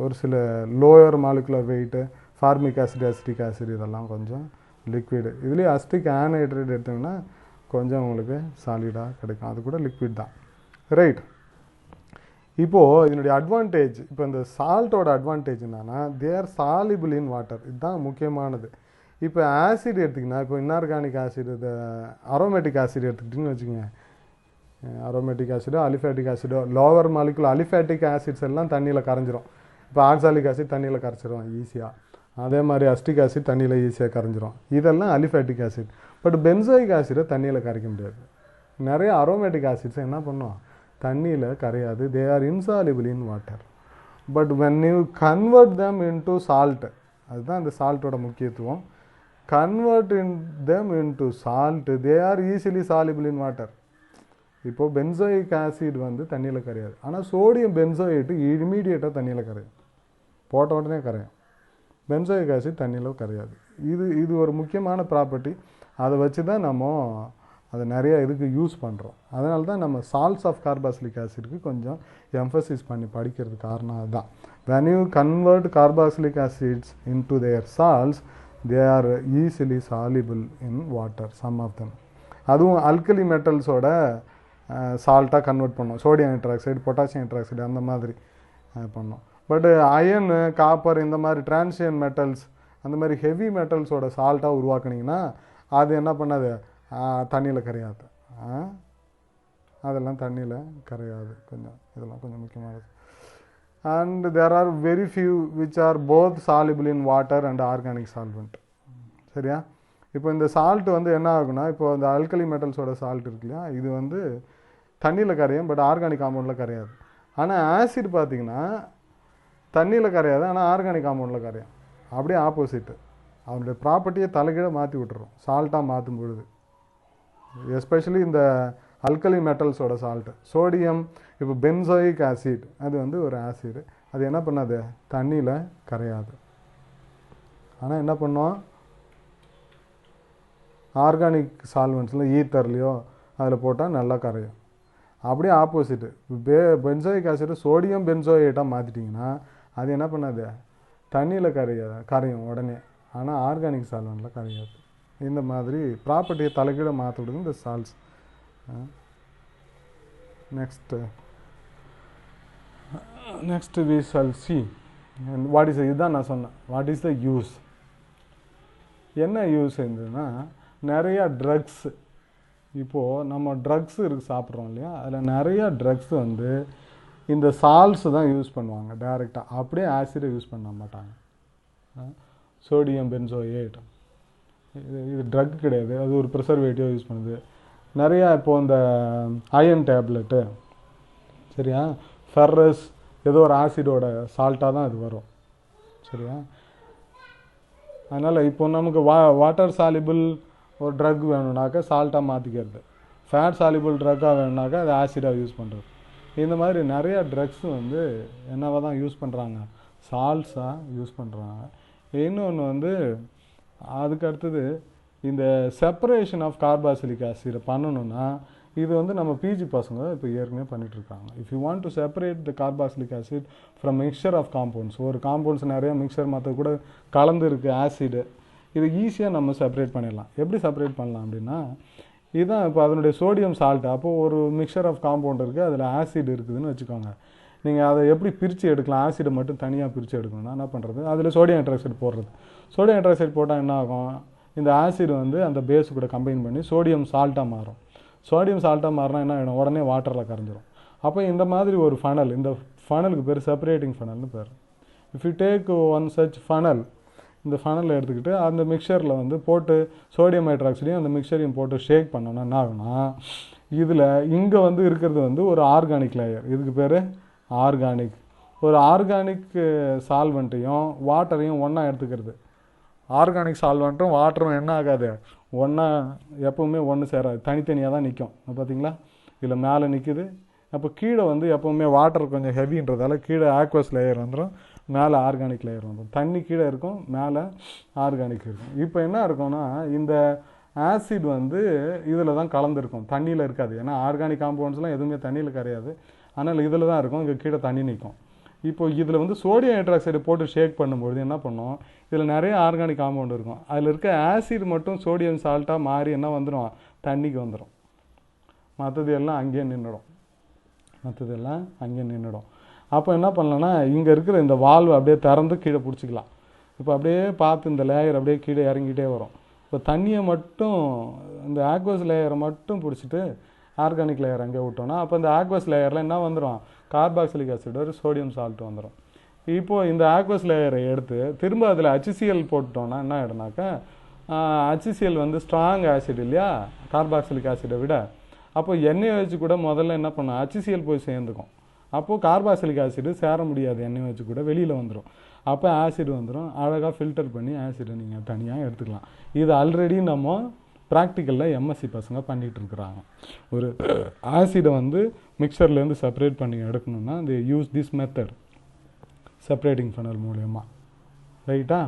ஒரு சில lower molecular weight formic acid, acetic acid இதெல்லாம் கொஞ்சம் லிக்விடு. இதுலேயே அசிட்டிக் ஆன்ஹைட்ரேட் எடுத்திங்கன்னா கொஞ்சம் உங்களுக்கு சாலிடாக கிடைக்கும், அது கூட லிக்விட் தான். ரைட். இப்போது இதனுடைய அட்வான்டேஜ், இப்போ இந்த சால்ட்டோட அட்வான்டேஜ் என்னன்னா, they are soluble in water. இதுதான் முக்கியமானது. இப்போ ஆசிட் எடுத்திங்கன்னா, இப்போ இன்ஆர்கானிக் ஆசிட், இது அரோமேட்டிக் ஆசிட் எடுத்துக்கிட்டிங்கன்னு வச்சுக்கோங்க. அரோமேட்டிக் ஆசிடோ அலிஃபேட்டிக் ஆசிடோ, லோவர் மாலிகுலர் அலிஃபேட்டிக் ஆசிட்ஸ் எல்லாம் தண்ணியில் கரைஞ்சிரும். இப்போ ஆக்சாலிக் ஆசிட் தண்ணியில் கரைச்சிரும் ஈஸியாக. அதே மாதிரி அஸ்டிக் ஆசிட் தண்ணியில் ஈஸியாக கரைஞ்சிரும். இதெல்லாம் அலிஃபேட்டிக் ஆசிட். பட் பென்சாயிக் ஆசிடை தண்ணியில் கரைக்க முடியாது. நிறைய அரோமேட்டிக் ஆசிட்ஸை என்ன பண்ணும், தண்ணியில் கரையாது. They are insoluble in water. But when you convert them into salt, அதுதான் இந்த சால்ட்டோட முக்கியத்துவம். Convert them into salt, they are easily soluble in water. இப்போது பென்சாயிக் ஆசிட் வந்து தண்ணியில் கரையாது. ஆனால் சோடியம் பென்சோயேட்டு இமீடியட்டாக தண்ணியில் கரையும், போட்ட உடனே கரையும். பென்சாயிக் ஆசிட் தண்ணியில் கரையாது. இது ஒரு முக்கியமான ப்ராப்பர்ட்டி. அதை வச்சு தான் நம்ம அதை நிறையா இதுக்கு யூஸ் பண்ணுறோம். அதனால தான் நம்ம சால்ட்ஸ் ஆஃப் கார்பாக்சிலிக் ஆசிட்க்கு கொஞ்சம் எம்ஃபசிஸ் பண்ணி படிக்கிறது காரணம் அதுதான். when you convert carboxylic acids into their salts, they are easily soluble in water, some of them. அதுவும் அல்கலி மெட்டல்ஸோட சால்ட்டாக கன்வெர்ட் பண்ணோம். சோடியம் ஹைட்ராக்சைடு, பொட்டாசியம் ஹைட்ராக்சைடு அந்த மாதிரி பண்ணோம். பட் அயன், காப்பர் இந்த மாதிரி டிரான்சியன் மெட்டல்ஸ், அந்த மாதிரி ஹெவி மெட்டல்ஸோட சால்ட்டாக உருவாக்குனீங்கன்னா அது என்ன பண்ணாது, தண்ணியில் கரையாது. அதெல்லாம் தண்ணியில் கரையாது. இதெல்லாம் கொஞ்சம் முக்கியமானது. And there are very few which are both soluble in water and organic solvent. சரியா? இப்போ இந்த சால்ட் வந்து என்ன ஆகுனா, இப்போ இந்த அல்கலி மெட்டல்ஸோட சால்ட் இருக்கு இல்லையா, இது வந்து தண்ணியில் கரையும், பட் ஆர்கானிக் காம்பவுண்டில் கரையாது. ஆனால் ஆசிட் பார்த்திங்கன்னா தண்ணியில் கரையாது, ஆனால் ஆர்கானிக் காம்பவுண்டில் கரையும். அப்படியே ஆப்போசிட்டு, அதனுடைய ப்ராப்பர்ட்டியை தலைகீழ மாற்றி விட்டுறோம் சால்ட்டாக மாற்றும் பொழுது. எஸ்பெஷலி இந்த அல்கலி மெட்டல்ஸோட சால்ட்டு. சோடியம், இப்போ பென்சாயிக் ஆசிட், அது வந்து ஒரு ஆசிட். அது என்ன பண்ணாது, தண்ணியில் கரையாது. ஆனால் என்ன பண்ணோம், ஆர்கானிக் சால்வெண்ட்ஸில் ஈத்தர்லையோ அதில் போட்டால் நல்லா கரையும். அப்படியே ஆப்போசிட்டு, பென்சாயிக் ஆசிட் சோடியம் பென்சோயேட்டாக மாற்றிட்டிங்கன்னா அது என்ன பண்ணாது, தண்ணியில் கரையும் உடனே. ஆனால் ஆர்கானிக் சால்வெண்ட்டில் கரையாது. இந்த மாதிரி ப்ராப்பர்ட்டியை தலைகீழ மாற்ற விடுது இந்த salts. Next we shall see what is, இதுதான் நான் சொன்னேன், வாட் இஸ் த யூஸ். என்ன யூஸ் இருந்ததுன்னா, நிறையா ட்ரக்ஸ், இப்போது நம்ம ட்ரக்ஸ் சாப்பிட்றோம் இல்லையா, அதில் நிறையா ட்ரக்ஸ் வந்து இந்த சால்ட்ஸ் தான் யூஸ் பண்ணுவாங்க டைரெக்டாக. அப்படியே ஆசிடை யூஸ் பண்ண மாட்டாங்க. சோடியம் பென்சோயேட் இது ட்ரக் கிடையாது, அது ஒரு ப்ரிசர்வேட்டிவ் யூஸ் பண்ணுது. நிறையா இப்போது இந்த அயன் டேப்லெட்டு, சரியா, ஃபெர்ரஸ், ஏதோ ஒரு ஆசிடோட சால்ட்டாக தான் அது வரும். சரியா? அதனால் இப்போ நமக்கு வாட்டர் சாலிபிள் ஒரு ட்ரக் வேணும்னாக்கா சால்ட்டாக மாற்றிக்கிறது, ஃபேட் சாலிபிள் ட்ரக்காக வேணும்னாக்கா அது ஆசிடாக யூஸ் பண்ணுறது. இந்த மாதிரி நிறையா ட்ரக்ஸ் வந்து என்னவா தான் யூஸ் பண்ணுறாங்க, சால்ட்ஸாக யூஸ் பண்ணுறாங்க. இன்னொன்று வந்து அதுக்கு அடுத்தது இந்த செப்பரேஷன் ஆஃப் கார்பாக்சிலிக் ஆசிட் பண்ணணுன்னா, இது வந்து நம்ம பிஜி பசங்க இப்போ ஏற்கனவே பண்ணிகிட்ருக்காங்க. If you want to separate the carboxylic acid from mixture of compounds, ஒரு காம்பவுண்ட்ஸ் நிறையா மிக்சர் மற்ற கூட கலந்து இருக்குது ஆசிடு, இது ஈஸியாக நம்ம செப்பரேட் பண்ணிடலாம். எப்படி செப்பரேட் பண்ணலாம் அப்படின்னா, இதுதான் இப்போ அதனுடைய சோடியம் சால்ட்டு. அப்போது ஒரு மிக்சர் ஆஃப் காம்பவுண்ட் இருக்குது, அதில் ஆசிட் இருக்குதுன்னு வச்சுக்கோங்க. நீங்கள் அதை எப்படி பிரித்து எடுக்கலாம், ஆசிடை மட்டும் தனியாக பிரித்து எடுக்கணும்னா என்ன பண்ணுறது, அதில் சோடியம் ஹைட்ராக்சைடு போடுறது. சோடியம் ஹைட்ராக்சைடு போட்டால் என்ன ஆகும், இந்த ஆசிட் வந்து அந்த பேஸு கூட கம்பைன் பண்ணி சோடியம் சால்ட்டாக மாறும். சோடியம் சால்ட்டாக மாறினா என்ன ஆகிடும், உடனே வாட்டரில் கரைஞ்சிரும். அப்போ இந்த மாதிரி ஒரு ஃபனல், இந்த ஃபனலுக்கு பேர் செப்பரேட்டிங் ஃபனல்னு பேர். If you take one such funnel, இந்த ஃபனலை எடுத்துக்கிட்டு அந்த மிக்சரில் வந்து போட்டு சோடியம் ஹைட்ராக்சைடையும் அந்த மிக்சரையும் போட்டு ஷேக் பண்ணோன்னா என்ன ஆகுனா இதில் இங்கே வந்து இருக்கிறது வந்து ஒரு ஆர்கானிக் லேயர். இதுக்கு பேர் ஆர்கானிக். ஒரு ஆர்கானிக் சால்வெண்ட்டையும் வாட்டரையும் ஒன்றா எடுத்துக்கிறது. ஆர்கானிக் சால்வெண்ட்டும் வாட்டரும் என்ன ஆகாது, ஒன்றா எப்போவுமே ஒன்று சேராது, தனித்தனியாக தான் நிற்கும். பார்த்தீங்களா, இதில் மேலே நிற்குது. அப்போ கீழே வந்து எப்போவுமே வாட்டர் கொஞ்சம் ஹெவின்றதால கீழே ஆக்வஸ் லேயர் வந்துடும், மேலே ஆர்கானிக் லேயர் வந்துடும். தண்ணி கீழே இருக்கும், மேலே ஆர்கானிக் இருக்கும். இப்போ என்ன இருக்கும்னா இந்த ஆசிட் வந்து இதில் தான் கலந்துருக்கும், தண்ணியில் இருக்காது. ஏன்னா ஆர்கானிக் காம்பவுண்ட்ஸ்லாம் எதுவுமே தண்ணியில் கரையாது, அதனால் இதில் தான் இருக்கும். இங்கே கீழே தண்ணி நிற்கும். இப்போ இதில் வந்து சோடியம் ஹைட்ராக்சைடு போட்டு ஷேக் பண்ணும்பொழுது என்ன பண்ணோம், இதில் நிறைய ஆர்கானிக் காம்பவுண்ட் இருக்கும். அதில் இருக்க ஆசிட் மட்டும் சோடியம் சால்ட்டாக மாறி என்ன வந்துடும், தண்ணிக்கு வந்துடும். மற்றது எல்லாம் அங்கேயே நின்றுடும். அப்போ என்ன பண்ணலான்னா இங்கே இருக்கிற இந்த வால்வு அப்படியே திறந்து கீழே பிடிச்சிக்கலாம். இப்போ அப்படியே பார்த்து இந்த லேயர் அப்படியே கீழே இறங்கிட்டே வரும். இப்போ தண்ணியை மட்டும் இந்த ஆக்வஸ் லேயரை மட்டும் பிடிச்சிட்டு ஆர்கானிக் லேயர் அங்கே விட்டோன்னா அப்போ இந்த ஆக்வஸ் லேயரில் என்ன வந்துடும், கார்பாக்சிலிக் ஆசிட் ஒரு சோடியம் சால்ட் வந்துடும். இப்போது இந்த ஆக்வஸ் லேயரை எடுத்து திரும்ப அதில் HCl போட்டோன்னா என்ன ஆகிடும்னாக்கா, HCl வந்து ஸ்ட்ராங் ஆசிட் இல்லையா கார்பாக்சிலிக் ஆசிடை விட. அப்போ NaOH கூட முதல்ல என்ன பண்ணும், HCl போய் சேர்ந்துக்கும். அப்போது கார்பாக்சிலிக் ஆசிடு சேர முடியாது, NaOH கூட வெளியில் வந்துடும். அப்போ ஆசிட் வந்துடும். அழகாக ஃபில்டர் பண்ணி ஆசிடை நீங்கள் தனியாக எடுத்துக்கலாம். இது ஆல்ரெடி நம்ம ப்ராக்டிக்கலில் MSc பசங்க பண்ணிகிட்டு இருக்கிறாங்க. ஒரு ஆசிடை வந்து மிக்சர்லேருந்து செப்பரேட் பண்ணி எடுக்கணும்னா they use this method, separating funnel மூலயமா. ரைட்டா?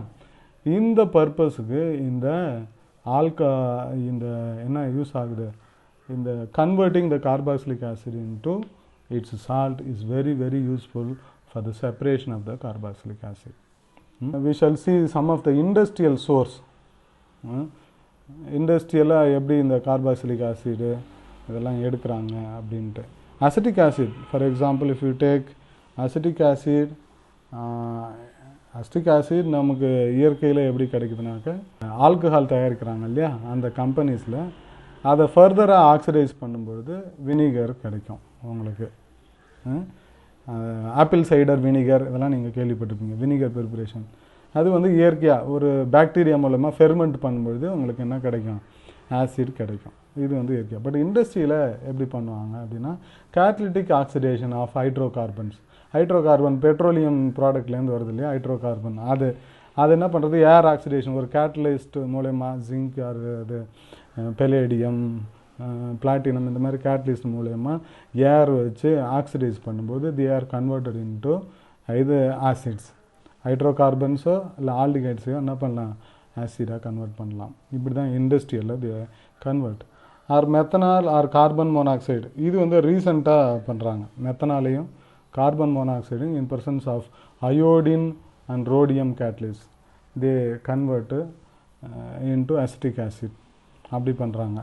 இந்த பர்பஸுக்கு இந்த இந்த என்ன யூஸ் ஆகுது, இந்த converting the carboxylic acid into it's salt is very very useful for the separation of the carboxylic acid. We shall see some of the industrial source. இண்டஸ்ட்ரியலாக எப்படி இந்த கார்பாக்சிலிக் ஆசிடு இதெல்லாம் எடுக்கிறாங்க அப்படின்ட்டு. Acetic acid for example, if you take acetic acid நமக்கு இயற்கையில் எப்படி கிடைக்குதுனாக்க alcohol தயாரிக்கிறாங்க இல்லையா, அந்த கம்பெனிஸில் அதை ஃபர்தராக ஆக்சிடைஸ் பண்ணும்பொழுது வினிகர் கிடைக்கும் உங்களுக்கு. ஆப்பிள் சைடர் வினிகர் இதெல்லாம் நீங்கள் கேள்விப்பட்டிருப்பீங்க, வினிகர் ப்ரிப்பரேஷன். அது வந்து இயற்கையாக ஒரு பாக்டீரியா மூலமாக ஃபெர்மெண்ட் பண்ணும்பொழுது உங்களுக்கு என்ன கிடைக்கும், ஆசிட் கிடைக்கும். இது வந்து இயற்கையாக. பட் இண்டஸ்ட்ரியில் எப்படி பண்ணுவாங்க அப்படின்னா, catalytic oxidation of hydrocarbon petroleum ப்ராடக்ட்லேருந்து வருது இல்லையா ஹைட்ரோகார்பன், அது என்ன பண்ணுறது, ஏர் ஆக்சிடேஷன் ஒரு கேட்டலிஸ்ட் மூலயமா ஜிங்க் அது பெலேடியம் பிளாட்டினம் இந்த மாதிரி கேட்டலிஸ்ட் மூலயமா ஏர் வச்சு ஆக்சிடைஸ் பண்ணும்போது தி ஆர் கன்வெர்டட் இன்டு இது ஆசிட்ஸ். ஹைட்ரோகார்பன்ஸோ இல்லை ஆல்டிகைட்ஸையோ என்ன பண்ணலாம், ஆசிடாக கன்வெர்ட் பண்ணலாம். இப்படி தான் இண்டஸ்ட்ரியலில் they convert. Or methanol or carbon monoxide, இது வந்து ரீசெண்டாக பண்ணுறாங்க. மெத்தனாலையும் கார்பன் மோனாக்சைடும் in presence of iodine and rhodium catalyst they convert into acetic acid, அப்படி பண்ணுறாங்க.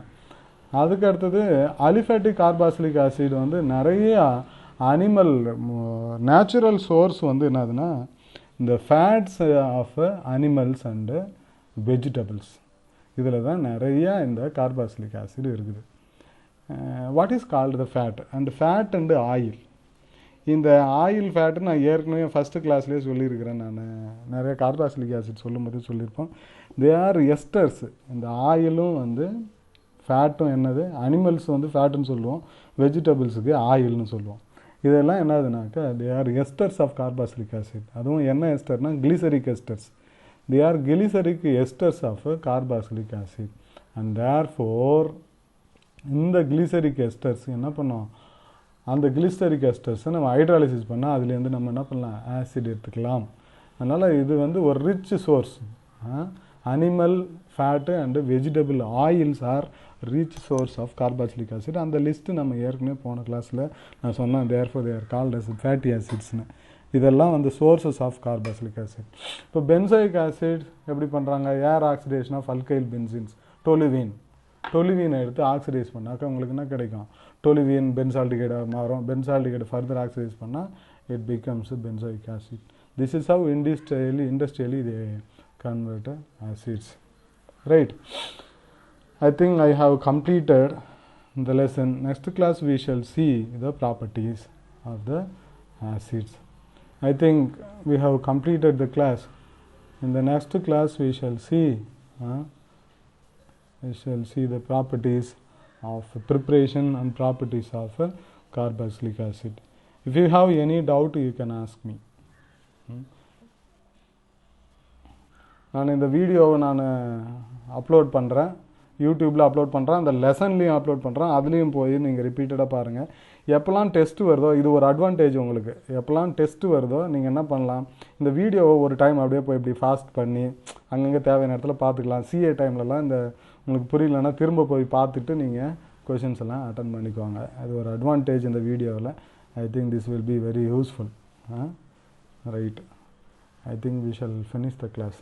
அதுக்கு அடுத்தது அலிஃபேட்டிக் கார்பாக்சிலிக் ஆசிட் வந்து நிறைய அனிமல் நேச்சுரல் சோர்ஸ் வந்து என்னதுன்னா இந்த fats of animals and vegetables, இதில் தான் நிறைய இந்த கார்பாக்சிலிக் ஆசிட் இருக்குது. What is called the fat and oil. இந்த ஆயில் ஃபேட்டு நான் ஏற்கனவே ஃபஸ்ட்டு கிளாஸ்லேயே சொல்லியிருக்கிறேன். நான் நிறைய கார்பாக்சிலிக் ஆசிட் சொல்லும்போது சொல்லியிருப்போம். தே ஆர் எஸ்டர்ஸ். இந்த ஆயிலும் வந்து ஃபேட்டும் என்னது, அனிமல்ஸ் வந்து ஃபேட்டுன்னு சொல்லுவோம், வெஜிடபிள்ஸுக்கு ஆயில்னு சொல்லுவோம். இதெல்லாம் என்னதுனாக்கா they are esters of carboxylic acid. அதுவும் என்ன எஸ்டர்னா glyceric esters. They are glyceric esters of carboxylic acid. And therefore இந்த கிளிசரிக் எஸ்டர்ஸ் என்ன பண்ணோம், அந்த கிளிசரிக் எஸ்டர்ஸை நம்ம ஹைட்ராலிசிஸ் பண்ணால் அதுலேருந்து நம்ம என்ன பண்ணலாம், ஆசிட் எடுத்துக்கலாம். அதனால் இது வந்து ஒரு rich source. Animal fat and vegetable oils are rich source of carboxylic acid. அந்த லிஸ்ட்டு நம்ம ஏற்கனவே போன கிளாஸில் நான் சொன்னேன். Therefore they are called as fatty ஆசிட்ஸ்னு. இதெல்லாம் வந்து சோர்ஸஸ் ஆஃப் கார்பாக்சிலிக் ஆசிட். இப்போ பென்சாயிக் ஆசிட் எப்படி பண்ணுறாங்க, air oxidation of alkyl benzenes, டொலுவீனை எடுத்து ஆக்சிடைஸ் பண்ணாக்க உங்களுக்கு என்ன கிடைக்கும், டொலுவீன் பென்சால்டிகைடாக மாறும். பென்சால்டிகைடை ஃபர்தர் ஆக்சிடைஸ் பண்ணால் it becomes benzoic acid. This is how industrially they convert acids. Right, I think I have completed the lesson. Next class we shall see the properties of the acids. I think we have completed the class. In the next class we shall see the properties of preparation and properties of carboxylic acid. If you have any doubt, you can ask me. நான் இந்த வீடியோவை நான் upload பண்ணுறேன், யூடியூப்பில் upload பண்ணுறேன், அந்த லெசன்லேயும் upload பண்ணுறேன். அதுலேயும் போய் நீங்கள் ரிப்பீட்டடாக பாருங்கள். எப்போல்லாம் டெஸ்ட்டு வருதோ, இது ஒரு அட்வான்டேஜ் உங்களுக்கு. எப்போல்லாம் டெஸ்ட்டு வருதோ நீங்கள் என்ன பண்ணலாம், இந்த வீடியோவை ஒரு டைம் அப்படியே போய் இப்படி ஃபாஸ்ட் பண்ணி அங்கங்கே தேவையான இடத்துல பார்த்துக்கலாம். சிஏ டைம்லலாம் இந்த உங்களுக்கு புரியலன்னா திரும்ப போய் பார்த்துட்டு நீங்கள் கொஷின்ஸ் எல்லாம் அட்டன் பண்ணிக்குவாங்க. அது ஒரு அட்வான்டேஜ் இந்த வீடியோவில். I think this will be very useful. Right, I think we shall finish the class.